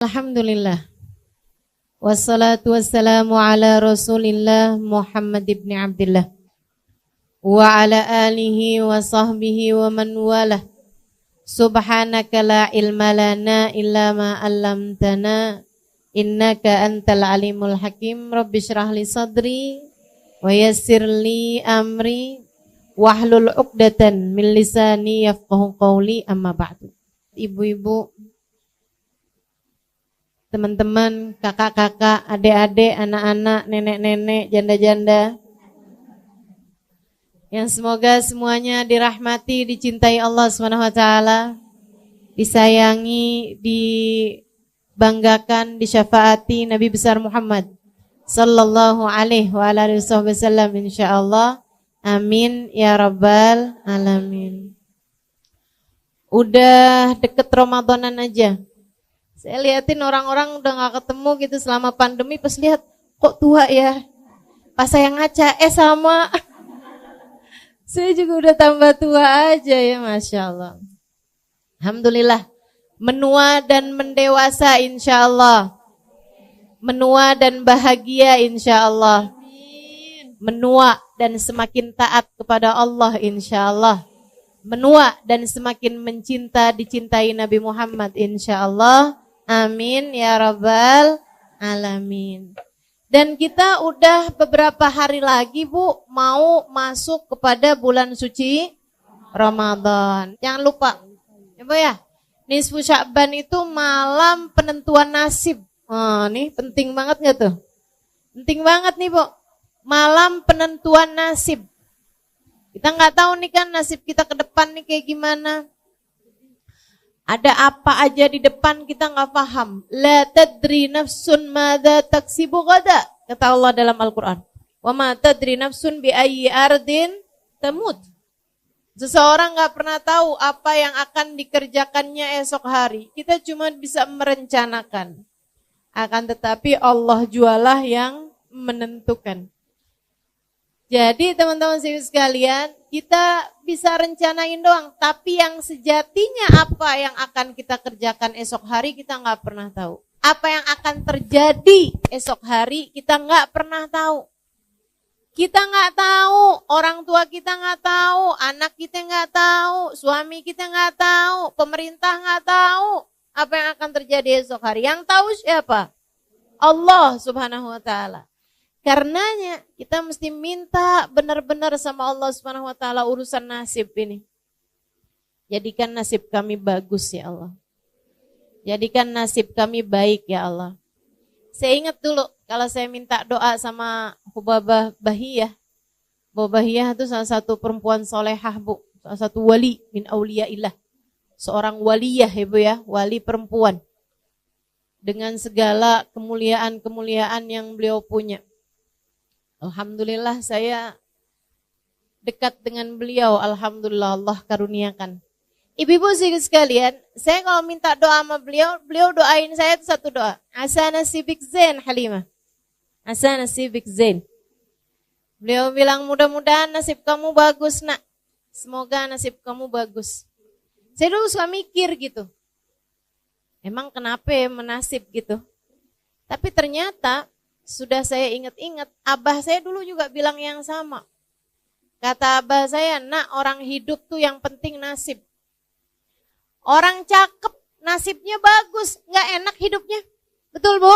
Alhamdulillah. Wassalatu wassalamu ala Rasulillah Muhammad ibn Abdullah wa ala alihi wa sahbihi wa man walah. Subhanaka la ilma lana illa ma 'allamtana innaka antal alimul hakim. Rabbi shrah li sadri wa yassir li amri wahlul 'uqdatan min lisani yafqahu qawli, amma ba'du. Ibu-ibu, teman-teman, kakak-kakak, adik-adik, anak-anak, nenek-nenek, janda-janda, yang semoga semuanya dirahmati, dicintai Allah SWT, disayangi, dibanggakan, disyafaati Nabi besar Muhammad sallallahu alaihi wa alihi wasallam, insyaallah. Amin ya rabbal alamin. Udah deket Ramadanan aja. Saya liatin orang-orang udah gak ketemu gitu selama pandemi, pas lihat kok tua ya. Pas saya ngaca, sama. Saya juga udah tambah tua aja ya, Masya Allah. Alhamdulillah, menua dan mendewasa insya Allah. Menua dan bahagia insya Allah. Menua dan semakin taat kepada Allah insya Allah. Menua dan semakin mencinta, dicintai Nabi Muhammad insya Allah. Amin ya rabbal alamin. Dan kita udah beberapa hari lagi, Bu, mau masuk kepada bulan suci Ramadan. Jangan lupa, ya Bu ya, nisfu Sya'ban itu malam penentuan nasib. Nih penting banget gak tuh? Penting banget nih, Bu. Malam penentuan nasib. Kita gak tahu nih kan nasib kita ke depan nih kayak gimana. Ada apa aja di depan kita nggak paham. La tadri nafsun madza taksibu gada, kata Allah dalam Al-Quran. Wa ma tadri nafsun bi ayyi ardin tamut. Seseorang nggak pernah tahu apa yang akan dikerjakannya esok hari. Kita cuma bisa merencanakan. Akan tetapi Allah jualah yang menentukan. Jadi teman-teman sekalian, kita bisa rencanain doang, tapi yang sejatinya apa yang akan kita kerjakan esok hari kita nggak pernah tahu. Apa yang akan terjadi esok hari kita nggak pernah tahu. Kita nggak tahu, orang tua kita nggak tahu, anak kita nggak tahu, suami kita nggak tahu, pemerintah nggak tahu apa yang akan terjadi esok hari. Yang tahu siapa? Allah Subhanahu Wa Taala. Karenanya kita mesti minta benar-benar sama Allah Subhanahu Wa Taala urusan nasib ini. Jadikan nasib kami bagus ya Allah. Jadikan nasib kami baik ya Allah. Saya ingat dulu kalau saya minta doa sama Hubabah Bahiyah. Hubabah Bahiyah itu salah satu perempuan solehah, Bu. Salah satu wali min auliyaillah. Seorang waliyah ya Bu ya, wali perempuan. Dengan segala kemuliaan-kemuliaan yang beliau punya. Alhamdulillah saya dekat dengan beliau. Alhamdulillah Allah karuniakan. Ibu-ibu sekalian, saya kalau minta doa sama beliau, beliau doain saya itu satu doa. Asa nasibik zain Halimah. Asa nasibik zain. Beliau bilang mudah-mudahan nasib kamu bagus nak. Semoga nasib kamu bagus. Saya dulu suka mikir gitu. Emang kenapa ya menasib gitu? Tapi ternyata sudah saya ingat-ingat, abah saya dulu juga bilang yang sama. Kata abah saya, nak, orang hidup tuh yang penting nasib. Orang cakep, nasibnya bagus, gak enak hidupnya. Betul Bu?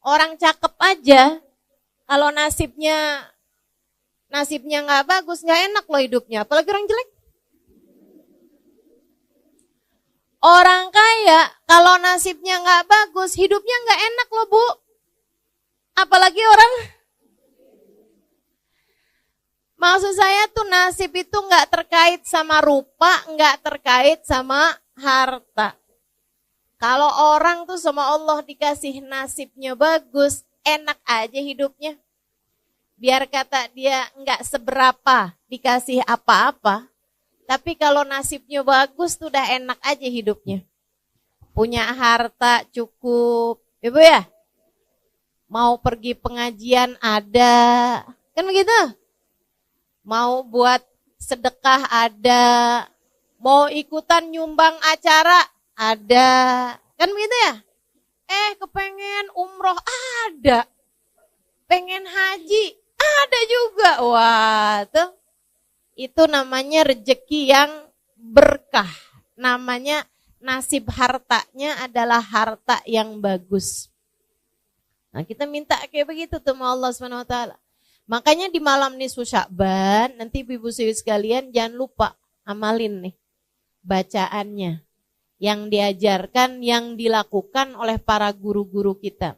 Orang cakep aja, kalau nasibnya gak bagus, gak enak loh hidupnya. Apalagi orang jelek. Orang kaya, kalau nasibnya gak bagus, hidupnya gak enak loh Bu. Apalagi orang, maksud saya tuh nasib itu gak terkait sama rupa, gak terkait sama harta. Kalau orang tuh sama Allah dikasih nasibnya bagus, enak aja hidupnya. Biar kata dia gak seberapa dikasih apa-apa, tapi kalau nasibnya bagus tuh udah enak aja hidupnya. Punya harta cukup, Ibu ya? Mau pergi pengajian ada, kan begitu? Mau buat sedekah ada, mau ikutan nyumbang acara ada, kan begitu ya? kepengen umroh, ada. Pengen haji, ada juga. Wah, tuh. Itu namanya rezeki yang berkah. Namanya nasib hartanya adalah harta yang bagus. Nah, kita minta kayak begitu tuh sama Allah Subhanahu wa taala. Makanya di malam nisfu Sya'ban, nanti Ibu sekalian jangan lupa amalin nih bacaannya yang diajarkan, yang dilakukan oleh para guru-guru kita.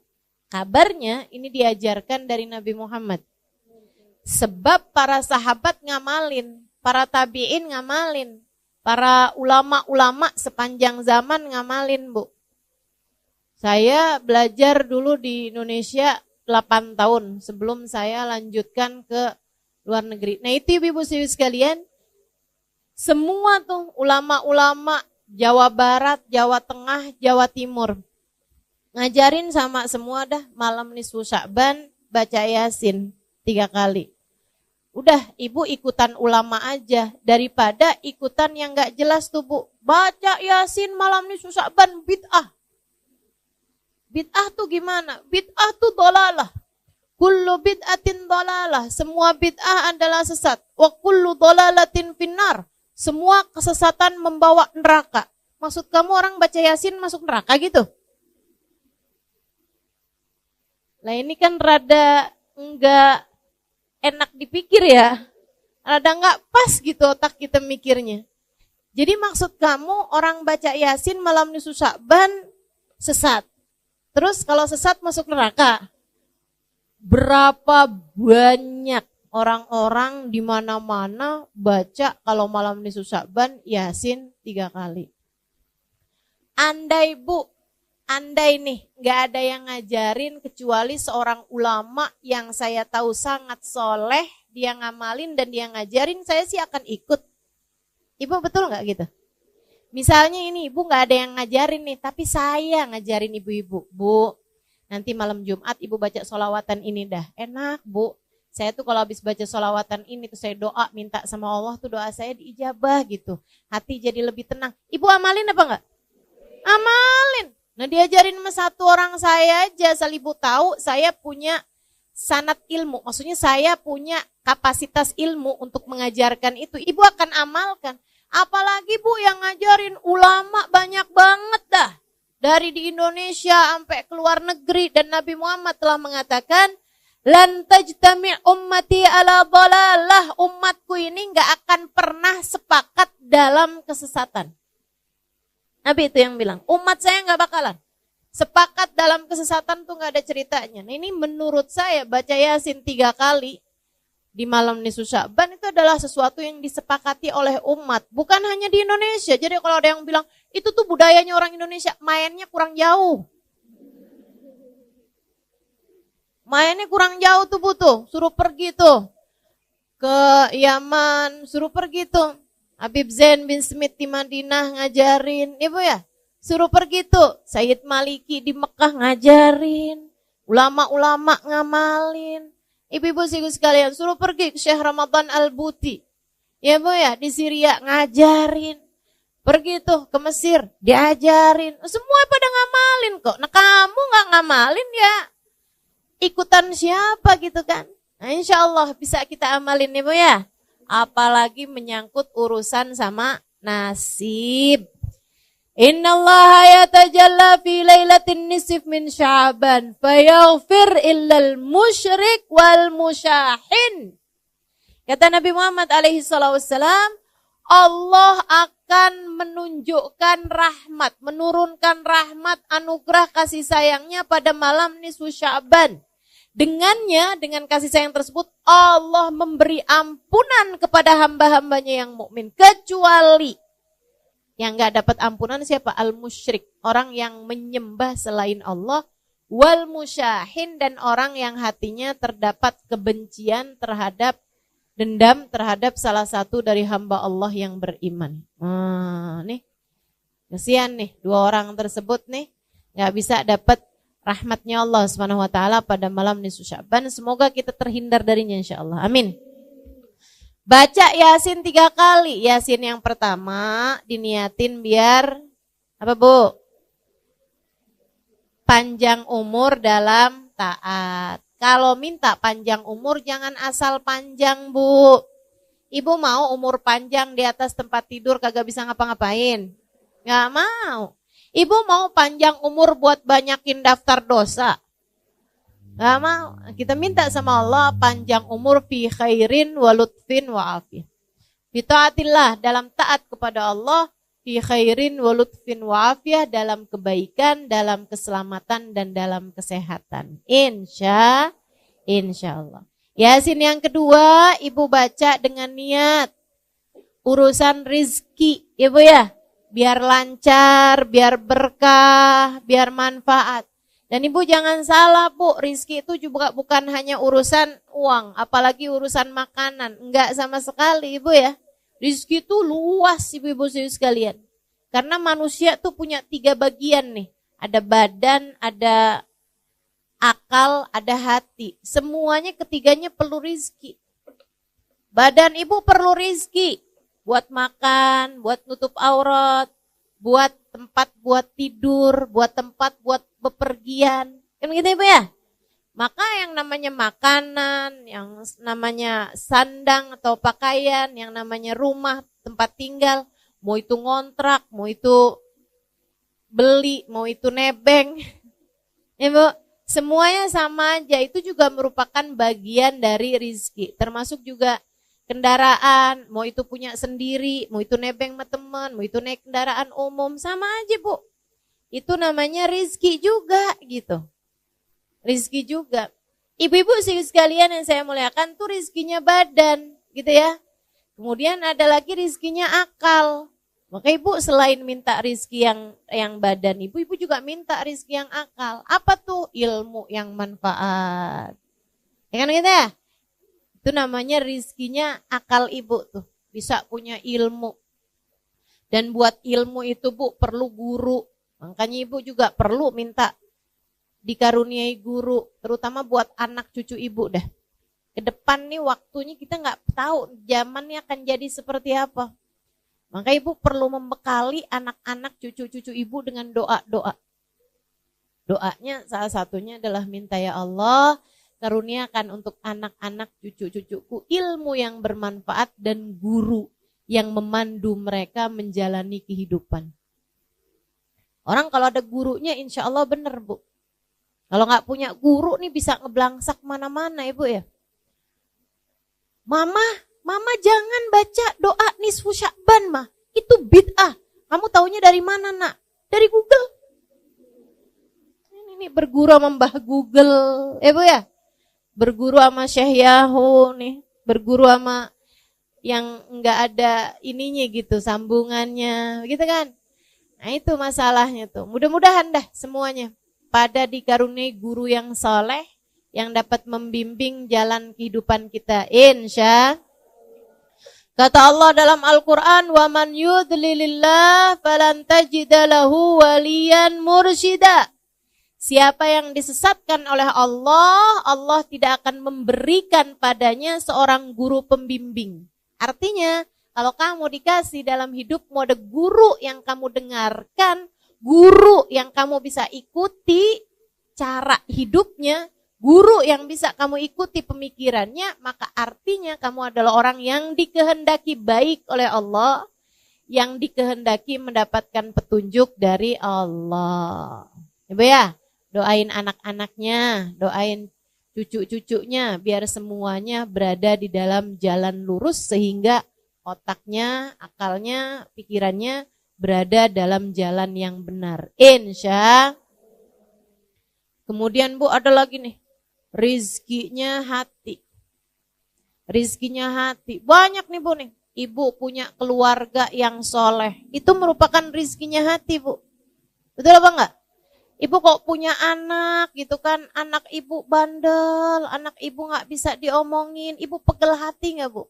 Kabarnya ini diajarkan dari Nabi Muhammad. Sebab para sahabat ngamalin, para tabi'in ngamalin, para ulama-ulama sepanjang zaman ngamalin, Bu. Saya belajar dulu di Indonesia 8 tahun sebelum saya lanjutkan ke luar negeri. Nah, itu Ibu sekalian, semua tuh ulama-ulama Jawa Barat, Jawa Tengah, Jawa Timur ngajarin sama semua dah malam nisfu Sya'ban baca Yasin 3 kali. Udah, Ibu ikutan ulama aja daripada ikutan yang gak jelas tuh, Bu. Baca Yasin malam nisfu Sya'ban bid'ah. Bid'ah tuh gimana? Bid'ah tuh dolalah. Kullu bid'atin dolalah. Semua bid'ah adalah sesat. Wa kullu dolalatin finnar. Semua kesesatan membawa neraka. Maksud kamu orang baca Yasin masuk neraka gitu? Lah ini kan rada enggak enak dipikir ya. Rada enggak pas gitu otak kita mikirnya. Jadi maksud kamu orang baca Yasin malam nisfu Sya'ban sesat. Terus kalau sesat masuk neraka. Berapa banyak orang-orang di mana-mana baca kalau malam nisfu Sya'ban Yasin 3 kali. Andai nih nggak ada yang ngajarin kecuali seorang ulama yang saya tahu sangat soleh, dia ngamalin dan dia ngajarin, saya sih akan ikut. Ibu betul nggak gitu? Misalnya ini Ibu nggak ada yang ngajarin nih, tapi saya ngajarin ibu-ibu, Bu. Nanti malam Jumat Ibu baca sholawatan ini dah, enak Bu. Saya tuh kalau habis baca sholawatan ini tuh saya doa minta sama Allah tuh doa saya diijabah gitu. Hati jadi lebih tenang. Ibu amalin apa enggak? Amalin. Nah diajarin sama satu orang saya aja, asal Ibu tahu saya punya sanad ilmu. Maksudnya saya punya kapasitas ilmu untuk mengajarkan itu. Ibu akan amalkan. Apalagi Bu yang ngajarin ulama banyak banget dah. Dari di Indonesia sampai ke luar negeri dan Nabi Muhammad telah mengatakan lan tajtami ummati ala dhalalah, umatku ini enggak akan pernah sepakat dalam kesesatan. Nabi itu yang bilang, umat saya enggak bakalan sepakat dalam kesesatan tuh enggak ada ceritanya. Nah, ini menurut saya baca Yasin 3 kali di malam nisfu Sya'ban itu adalah sesuatu yang disepakati oleh umat, bukan hanya di Indonesia. Jadi kalau ada yang bilang itu tuh budayanya orang Indonesia, mainnya kurang jauh. Mainnya kurang jauh tuh Bu tuh, suruh pergi tuh ke Yaman, suruh pergi tuh Habib Zain bin Smith di Madinah ngajarin, Ibu ya, suruh pergi tuh Sayyid Maliki di Mekah ngajarin, ulama-ulama ngamalin. Ibu-ibu sekalian suruh pergi ke Syekh Ramadan Al-Buti, ya Bu ya, di Syria ngajarin. Pergi tuh ke Mesir diajarin, semua pada ngamalin kok. Nah kamu gak ngamalin ya ikutan siapa gitu kan. Nah insya Allah bisa kita amalin nih Bu ya. Apalagi menyangkut urusan sama nasib. Innallaha yatajalla fi lailatin nisf min Sya'ban fayaghfir illal musyrik wal musyahin. Kata Nabi Muhammad alaihi salatu wassalam, Allah akan menunjukkan rahmat, menurunkan rahmat, anugerah kasih sayangnya pada malam nisfu Sya'ban. Dengannya, dengan kasih sayang tersebut, Allah memberi ampunan kepada hamba-hambanya yang mukmin, kecuali yang gak dapat ampunan siapa? Al-musyrik, orang yang menyembah selain Allah, wal musyahin, dan orang yang hatinya terdapat kebencian terhadap, dendam terhadap salah satu dari hamba Allah yang beriman. Nih, kasihan nih, 2 orang tersebut nih gak bisa dapat rahmatnya Allah Subhanahu wa taala pada malam nisfu Sya'ban. Semoga kita terhindar darinya insyaallah. Amin. Baca Yasin 3 kali. Yasin yang pertama diniatin biar apa Bu? panjang umur dalam taat. Kalau minta panjang umur jangan asal panjang, Bu. Ibu mau umur panjang di atas tempat tidur kagak bisa ngapa-ngapain? Nggak mau. Ibu mau panjang umur buat banyakin daftar dosa? Nggak mau. Kita minta sama Allah panjang umur fi khairin wa lutfin wa afiyah. Fi taatillah, dalam taat kepada Allah, fi khairin wa lutfin wa afiyah, dalam kebaikan, dalam keselamatan dan dalam kesehatan. Insya Allah. Yasin yang kedua, ibu baca dengan niat urusan rizki, ibu ya, biar lancar, biar berkah, biar manfaat. Dan ibu jangan salah, Bu, rizki itu juga bukan hanya urusan uang, apalagi urusan makanan. Enggak sama sekali, ibu ya. Rizki itu luas, ibu-ibu sekalian. Karena manusia tuh punya 3 bagian nih. Ada badan, ada akal, ada hati. Semuanya ketiganya perlu rizki. Badan ibu perlu rizki. Buat makan, buat nutup aurat, buat tempat buat tidur, buat tempat buat bepergian. Kan gitu ibu ya? Maka yang namanya makanan, yang namanya sandang atau pakaian, yang namanya rumah, tempat tinggal, mau itu ngontrak, mau itu beli, mau itu nebeng. Ya Bu, semuanya sama aja, itu juga merupakan bagian dari rizki. Termasuk juga kendaraan, mau itu punya sendiri, mau itu nebeng sama teman, mau itu naik kendaraan umum, sama aja Bu. Itu namanya rizki juga gitu. Rizki juga. Ibu-ibu sekalian yang saya muliakan tuh rizkinya badan gitu ya. Kemudian ada lagi rizkinya akal. Maka ibu selain minta rizki yang badan ibu juga minta rizki yang akal. Apa tuh? Ilmu yang manfaat. Ya kan gitu ya? Itu namanya rizkinya akal ibu tuh. Bisa punya ilmu. Dan buat ilmu itu Bu perlu guru. Makanya ibu juga perlu minta dikaruniai guru. Terutama buat anak cucu ibu dah. Ke depan nih waktunya kita gak tahu zamannya akan jadi seperti apa. Maka ibu perlu membekali anak-anak cucu-cucu ibu dengan doa-doa. Doanya salah satunya adalah minta ya Allah, karuniakan untuk anak-anak cucu-cucuku ilmu yang bermanfaat dan guru yang memandu mereka menjalani kehidupan. Orang kalau ada gurunya insya Allah benar Bu. Kalau gak punya guru nih bisa ngeblangsak mana-mana ibu ya. Mama jangan baca doa nisfu Sya'ban mah. Itu bid'ah. Kamu taunya dari mana nak? Dari Google. Ini berguru sama Mbah Google. Bu ya. Berguru sama Syekh Yahoo nih. Berguru sama yang enggak ada ininya gitu. Sambungannya. Gitu kan. Nah itu masalahnya tuh. Mudah-mudahan dah semuanya pada dikaruniai guru yang soleh. Yang dapat membimbing jalan kehidupan kita. Insya kata Allah dalam Al-Quran, وَمَنْ يُضْلِلِ اللَّهِ فَلَنْ تَجِدَ لَهُ وَلِيًّا مُرْشِدًا. Siapa yang disesatkan oleh Allah, Allah tidak akan memberikan padanya seorang guru pembimbing. Artinya, kalau kamu dikasih dalam hidupmu ada guru yang kamu dengarkan, guru yang kamu bisa ikuti cara hidupnya, guru yang bisa kamu ikuti pemikirannya, maka artinya kamu adalah orang yang dikehendaki baik oleh Allah, yang dikehendaki mendapatkan petunjuk dari Allah. Ibu ya, doain anak-anaknya, doain cucu-cucunya, biar semuanya berada di dalam jalan lurus sehingga otaknya, akalnya, pikirannya berada dalam jalan yang benar. Insya. Kemudian Bu ada lagi nih. Rizkinya hati. Rizkinya hati. Banyak nih Bu nih. Ibu punya keluarga yang soleh. Itu merupakan rizkinya hati Bu. Betul apa enggak? Ibu kok punya anak gitu kan. Anak ibu bandel. Anak ibu gak bisa diomongin. Ibu pegel hati gak Bu?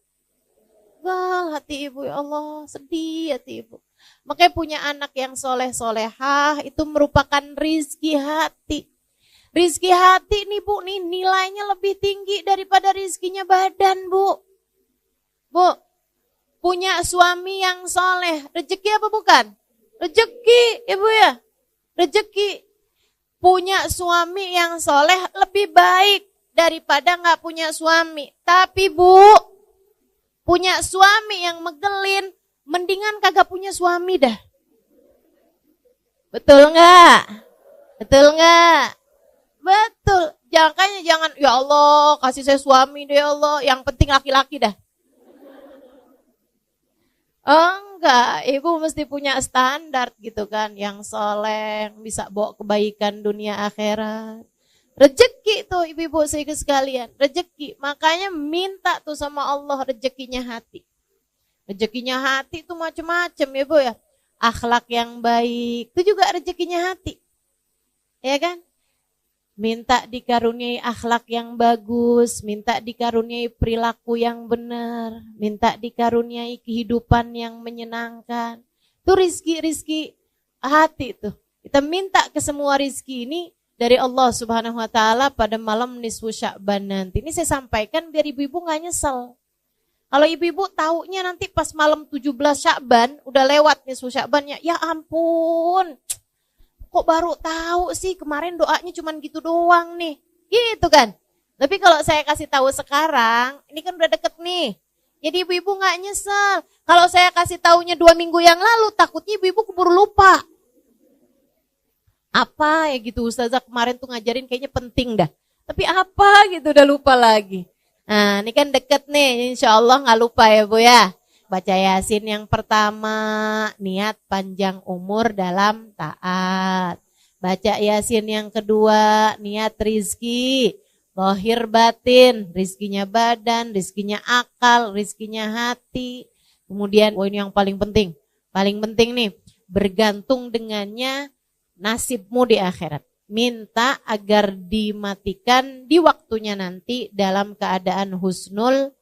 Pegel hati ibu, ya Allah. Sedih hati ibu. Makanya punya anak yang soleh-solehah. Itu merupakan rizki hati. Rizki hati nih Bu, nih nilainya lebih tinggi daripada rizkinya badan Bu. Bu, punya suami yang soleh, rezeki apa bukan? Rezeki Ibu ya, rezeki. punya suami yang soleh lebih baik daripada nggak punya suami. Tapi Bu, punya suami yang megelin, mendingan kagak punya suami dah. Betul nggak? Betul nggak? Betul. Jangan, ya Allah kasih saya suami deh ya Allah. Yang penting laki-laki dah. Enggak, ibu mesti punya standar gitu kan. Yang soleh, bisa bawa kebaikan dunia akhirat. Rezeki tuh ibu-ibu sekalian. Rezeki, makanya minta tuh sama Allah rezekinya hati. Rezekinya hati tuh macam-macam ya Bu ya. Akhlak yang baik, itu juga rezekinya hati. Ya kan? Minta dikaruniai akhlak yang bagus, minta dikaruniai perilaku yang benar, minta dikaruniai kehidupan yang menyenangkan. Itu rizki hati tuh. Kita minta ke semua rizki ini dari Allah Subhanahu wa taala pada malam nisfu Sya'ban nanti. Ini saya sampaikan biar ibu-ibu enggak nyesel. Kalau ibu-ibu taunya nanti pas malam 17 Sya'ban udah lewat nisfu Sya'bannya, ya ampun. Kok baru tahu sih, kemarin doanya cuman gitu doang nih. Gitu kan. Tapi kalau saya kasih tahu sekarang, ini kan udah deket nih. Jadi ibu-ibu gak nyesel. Kalau saya kasih taunya 2 minggu yang lalu, takutnya ibu-ibu keburu lupa. Apa ya gitu, Ustazah kemarin tuh ngajarin kayaknya penting dah. Tapi apa gitu udah lupa lagi. Nah ini kan deket nih, insya Allah gak lupa ya Bu ya. Baca Yasin yang pertama, niat panjang umur dalam taat. Baca Yasin yang kedua, niat rizki, lahir batin, rizkinya badan, rizkinya akal, rizkinya hati. Kemudian, ini yang paling penting nih, bergantung dengannya nasibmu di akhirat. Minta agar dimatikan di waktunya nanti dalam keadaan husnul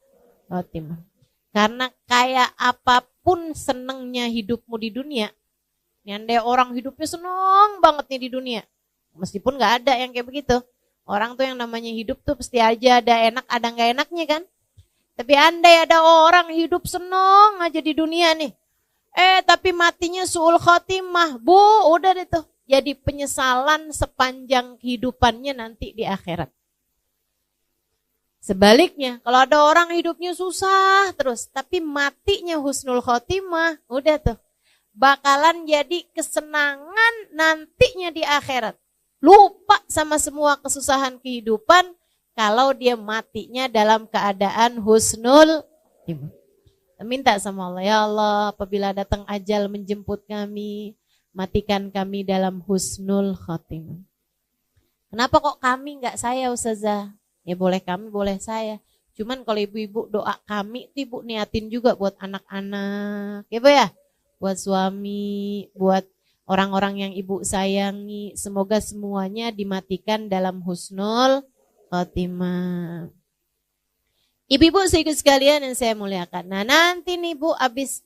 khotimah. Karena kayak apapun senengnya hidupmu di dunia, ini andai orang hidupnya seneng banget nih di dunia, meskipun gak ada yang kayak begitu. Orang tuh yang namanya hidup tuh pasti aja ada enak, ada gak enaknya kan. Tapi andai ada orang hidup seneng aja di dunia nih, tapi matinya su'ul khotimah, Bu, udah deh tuh. Jadi penyesalan sepanjang kehidupannya nanti di akhirat. Sebaliknya, kalau ada orang hidupnya susah terus, tapi matinya husnul khotimah, udah tuh. Bakalan jadi kesenangan nantinya di akhirat. Lupa sama semua kesusahan kehidupan kalau dia matinya dalam keadaan husnul khotimah. Minta sama Allah, ya Allah apabila datang ajal menjemput kami, matikan kami dalam husnul khotimah. Kenapa kok kami enggak saya Ustazah? Ya boleh kami, boleh saya. Cuman kalau ibu-ibu doa kami, ibu niatin juga buat anak-anak. Ya Bu ya? Buat suami, buat orang-orang yang ibu sayangi. Semoga semuanya dimatikan dalam husnul khotimah. Ibu-ibu sekalian yang saya muliakan. Nah nanti nih Bu, abis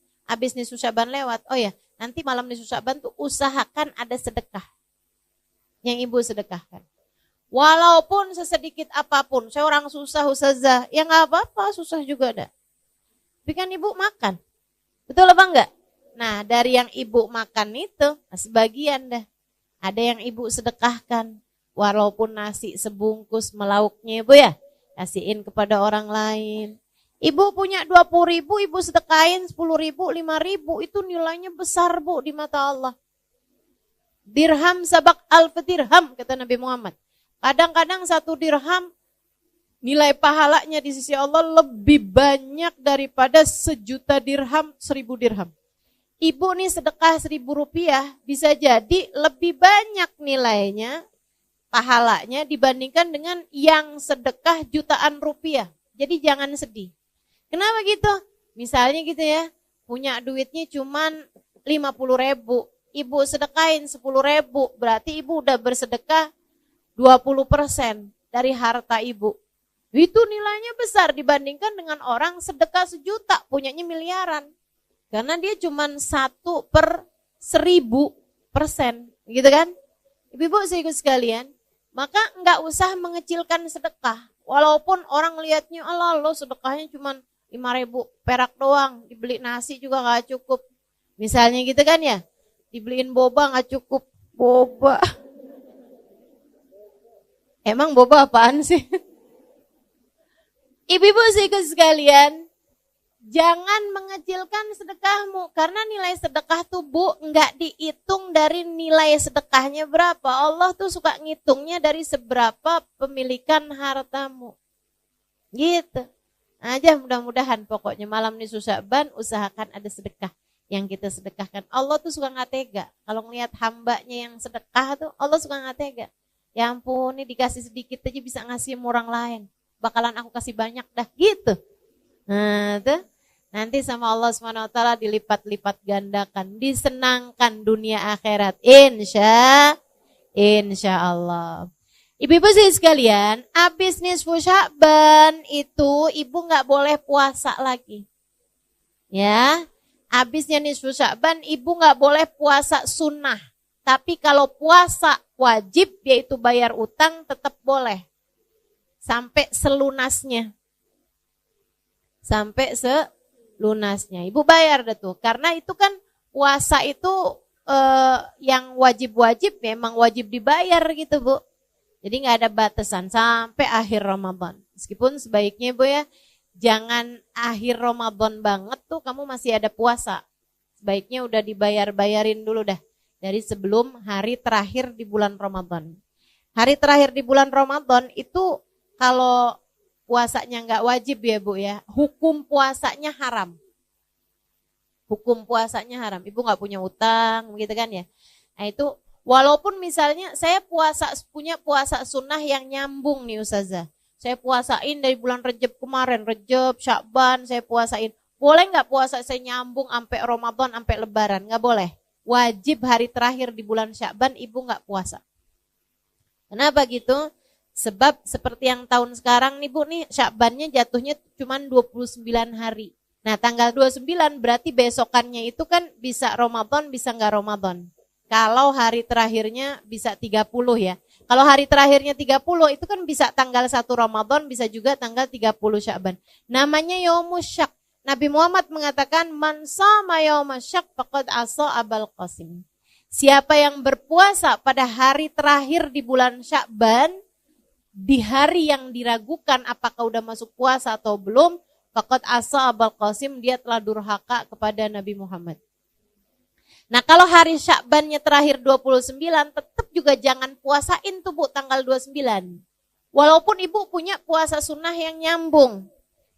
nisfu Sya'ban lewat. Oh ya, nanti malam nisfu Sya'ban tuh usahakan ada sedekah. Yang ibu sedekahkan. Walaupun sesedikit apapun, saya orang susah Ustazah, ya gak apa-apa, susah juga ada. Tapi kan ibu makan, betul apa enggak? Nah dari yang ibu makan itu, sebagian dah, ada yang ibu sedekahkan. Walaupun nasi sebungkus melauknya ibu ya, kasihin kepada orang lain. Ibu punya 20.000, ibu sedekahin 10.000, 5.000, itu nilainya besar Bu di mata Allah. Dirham sabak alf dirham, kata Nabi Muhammad. Kadang-kadang 1 dirham nilai pahalanya di sisi Allah lebih banyak daripada 1.000.000 dirham, 1.000 dirham. Ibu nih sedekah 1.000 rupiah bisa jadi lebih banyak nilainya, pahalanya dibandingkan dengan yang sedekah jutaan rupiah. Jadi jangan sedih. Kenapa gitu? Misalnya gitu ya, punya duitnya cuman 50.000, ibu sedekahin 10.000, berarti ibu udah bersedekah 20% dari harta ibu. Itu nilainya besar dibandingkan dengan orang sedekah 1 juta, punyanya miliaran. Karena dia cuma 1/1000%, gitu kan? Ibu-ibu sekalian, maka enggak usah mengecilkan sedekah. Walaupun orang lihatnya, Allah lo sedekahnya cuma 5.000 perak doang, dibeli nasi juga enggak cukup. Misalnya gitu kan ya, dibeliin boba enggak cukup, boba. Emang bobo apaan sih? Ibu-ibu ikut sekalian, jangan mengecilkan sedekahmu. Karena nilai sedekah tuh Bu, enggak dihitung dari nilai sedekahnya berapa. Allah tuh suka ngitungnya dari seberapa pemilikan hartamu. Gitu. Aja mudah-mudahan pokoknya malam nisfu Sya'ban usahakan ada sedekah yang kita sedekahkan. Allah tuh suka nggak tega. Kalau ngelihat hambanya yang sedekah tuh Allah suka nggak tega. Ya ampun, ini dikasih sedikit aja bisa ngasih sama orang lain. Bakalan aku kasih banyak dah gitu. Nah, tuh nanti sama Allah SWT dilipat-lipat gandakan, disenangkan dunia akhirat. Insya Allah. Ibu-ibu sekalian, habis nisfu Sya'ban itu ibu nggak boleh puasa lagi. Ya, habisnya nisfu Sya'ban ibu nggak boleh puasa sunnah. Tapi kalau puasa wajib yaitu bayar utang tetap boleh. Sampai selunasnya. Sampai selunasnya. Ibu bayar dah tuh. Karena itu kan puasa itu yang wajib-wajib memang wajib dibayar gitu Bu. Jadi nggak ada batasan sampai akhir Ramadan. Meskipun sebaiknya Bu ya, jangan akhir Ramadan banget tuh kamu masih ada puasa. Sebaiknya udah dibayar-bayarin dulu dah. Dari sebelum hari terakhir di bulan Ramadan. Hari terakhir di bulan Ramadan itu kalau puasanya nggak wajib ya Bu ya, hukum puasanya haram. Hukum puasanya haram. Ibu nggak punya utang, begitu kan ya. Nah itu walaupun misalnya saya punya puasa sunnah yang nyambung nih Ustazah. Saya puasain dari bulan Rejab kemarin, Rejab, Sya'ban saya puasain. Boleh nggak puasa saya nyambung sampai Ramadan, sampai Lebaran? Nggak boleh. Wajib hari terakhir di bulan Sya'ban ibu nggak puasa. Kenapa gitu? Sebab seperti yang tahun sekarang nih Bu nih Sya'bannya jatuhnya cuma 29 hari. Nah tanggal 29 berarti besokannya itu kan bisa Ramadan bisa nggak Ramadan. Kalau hari terakhirnya bisa 30 ya. Kalau hari terakhirnya 30 itu kan bisa tanggal 1 Ramadan bisa juga tanggal 30 Sya'ban. Namanya Yaumus Syak. Nabi Muhammad mengatakan man shama yaumas syak faqad asa Abul Qasim. Siapa yang berpuasa pada hari terakhir di bulan Sya'ban, di hari yang diragukan apakah udah masuk puasa atau belum, faqad asa Abul Qasim, dia telah durhaka kepada Nabi Muhammad. Nah, kalau hari Sya'bannya terakhir 29, tetap juga jangan puasain tuh Bu tanggal 29. Walaupun ibu punya puasa sunnah yang nyambung.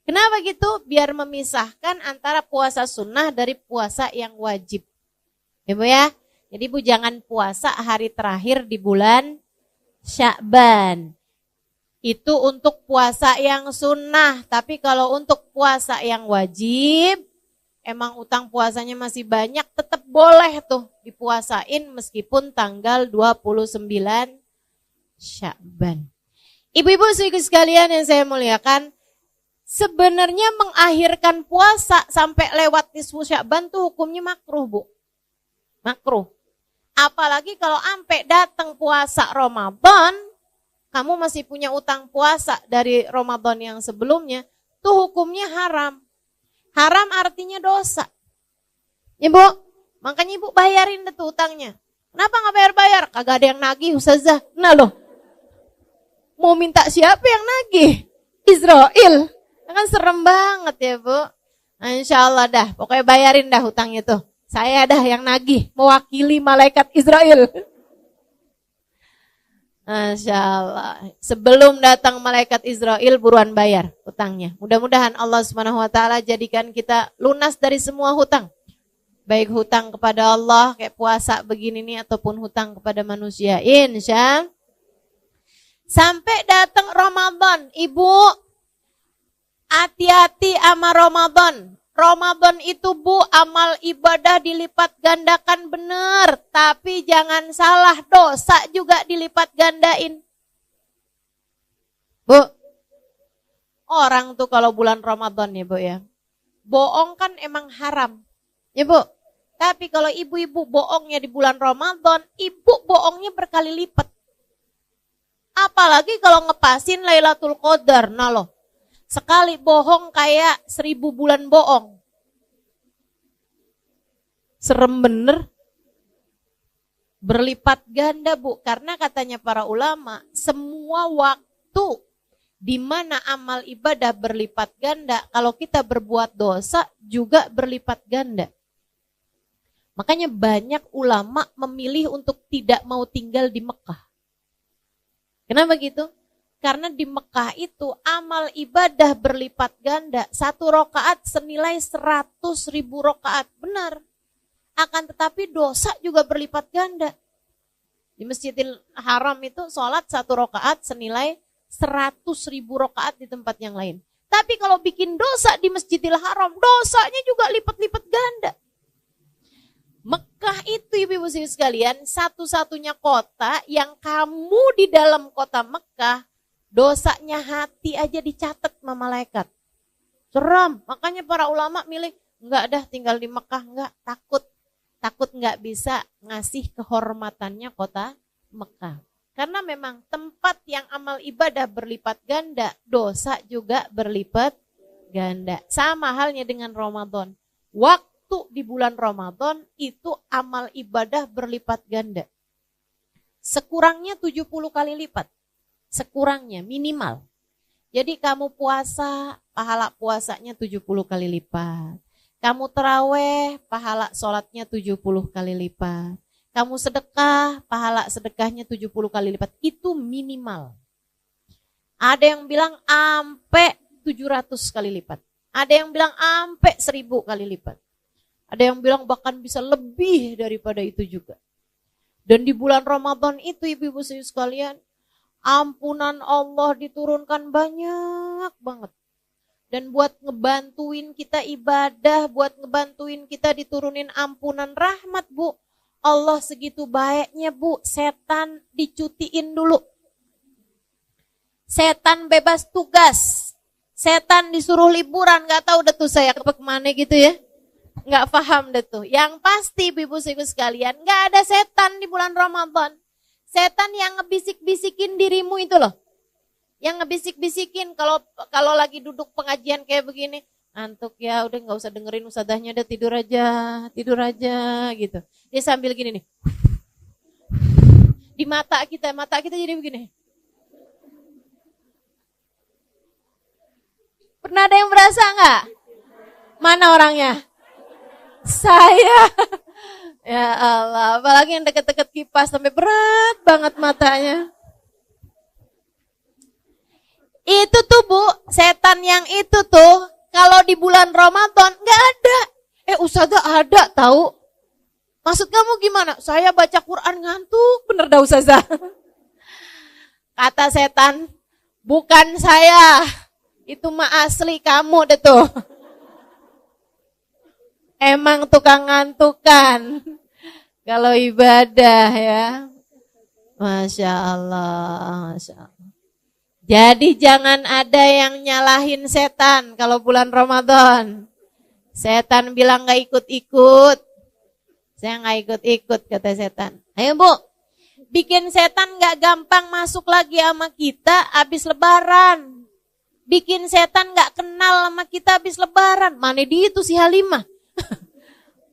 Kenapa gitu? Biar memisahkan antara puasa sunnah dari puasa yang wajib. Ya Bu ya? Jadi Bu jangan puasa hari terakhir di bulan Sya'ban. Itu untuk puasa yang sunnah. Tapi kalau untuk puasa yang wajib, emang utang puasanya masih banyak, tetap boleh tuh dipuasain meskipun tanggal 29 Sya'ban. Ibu-ibu sekalian yang saya muliakan, sebenarnya mengakhirkan puasa sampai lewat nisfu Sya'ban tuh hukumnya makruh Bu. Makruh. Apalagi kalau sampai datang puasa Ramadan, kamu masih punya utang puasa dari Ramadan yang sebelumnya, tuh hukumnya haram. Haram artinya dosa. Ibu, makanya ibu bayarin tuh utangnya. Kenapa nggak bayar-bayar? Kagak ada yang nagih Ustazah. Nah loh, mau minta siapa yang nagih? Israel. Kan serem banget ya Bu. Nah, insya Allah dah, pokoknya bayarin dah hutangnya tuh. Saya dah yang nagih, mewakili malaikat Israel. Masya Allah. Sebelum datang malaikat Israel, buruan bayar hutangnya. Mudah-mudahan Allah SWT jadikan kita lunas dari semua hutang. Baik hutang kepada Allah, kayak puasa begini nih, ataupun hutang kepada manusia. Insya. Sampai datang Ramadan, Ibu, hati-hati sama Ramadan. Ramadan itu Bu, amal ibadah dilipat gandakan benar. Tapi jangan salah, dosa juga dilipat gandain. Bu, orang tuh kalau bulan Ramadan ya Bu ya, bohong kan emang haram. Ya Bu, tapi kalau ibu-ibu bohongnya di bulan Ramadan, ibu bohongnya berkali lipat. Apalagi kalau ngepasin Lailatul Qadar, nah loh. Sekali bohong kayak 1000 bulan bohong. Serem bener. Berlipat ganda, Bu, karena katanya para ulama, semua waktu di mana amal ibadah berlipat ganda, kalau kita berbuat dosa juga berlipat ganda. Makanya banyak ulama memilih untuk tidak mau tinggal di Mekah. Kenapa gitu? Karena di Mekah itu amal ibadah berlipat ganda. 1 rakaat senilai 100.000 rakaat. Benar. Akan tetapi dosa juga berlipat ganda. Di Masjidil Haram itu sholat 1 rakaat senilai 100.000 rakaat di tempat yang lain. Tapi kalau bikin dosa di Masjidil Haram, dosanya juga lipat-lipat ganda. Mekah itu ibu-ibu sekalian satu-satunya kota yang kamu di dalam kota Mekah dosanya hati aja dicatat sama malaikat. Seram, makanya para ulama milih enggak dah tinggal di Mekah, enggak, takut enggak bisa ngasih kehormatannya kota Mekah. Karena memang tempat yang amal ibadah berlipat ganda, dosa juga berlipat ganda. Sama halnya dengan Ramadan. Waktu di bulan Ramadan itu amal ibadah berlipat ganda. Sekurangnya 70 kali lipat. Sekurangnya minimal. Jadi kamu puasa, pahala puasanya 70 kali lipat. Kamu terawih, pahala sholatnya 70 kali lipat. Kamu sedekah, pahala sedekahnya 70 kali lipat. Itu minimal. Ada yang bilang ampe 700 kali lipat. Ada yang bilang ampe 1000 kali lipat. Ada yang bilang bahkan bisa lebih daripada itu juga. Dan di bulan Ramadan itu ibu-ibu sekalian, ampunan Allah diturunkan banyak banget. Dan buat ngebantuin kita ibadah, buat ngebantuin kita diturunin ampunan rahmat, Bu. Allah segitu baiknya, Bu. Setan dicutiin dulu. Setan bebas tugas. Setan disuruh liburan, gak tahu deh tuh saya kemana gitu ya. Gak paham deh tuh. Yang pasti ibu-ibu sekalian, gak ada setan di bulan Ramadan. Setan yang ngebisik-bisikin dirimu itu loh. Yang ngebisik-bisikin kalau lagi duduk pengajian kayak begini, ngantuk ya, udah gak usah dengerin ustadzahnya, udah tidur aja gitu. Dia sambil gini nih. Di mata kita jadi begini. Pernah ada yang berasa gak? Mana orangnya? Saya. Ya Allah, apalagi yang deket-deket kipas sampai berat banget matanya. Itu tuh Bu, setan yang itu tuh kalau di bulan Ramadan gak ada. Ustazah ada tahu. Maksud kamu gimana? Saya baca Quran ngantuk, bener dah Ustazah. Kata setan, bukan saya. Itu mah asli kamu deh tuh. Emang tukang ngantukan kalau ibadah ya. Masya Allah, Masya Allah. Jadi jangan ada yang nyalahin setan kalau bulan Ramadan. Setan bilang gak ikut-ikut. Saya gak ikut-ikut kata setan. Ayo Bu, bikin setan gak gampang masuk lagi sama kita habis lebaran. Bikin setan gak kenal sama kita habis lebaran. Mana dia itu si Halimah?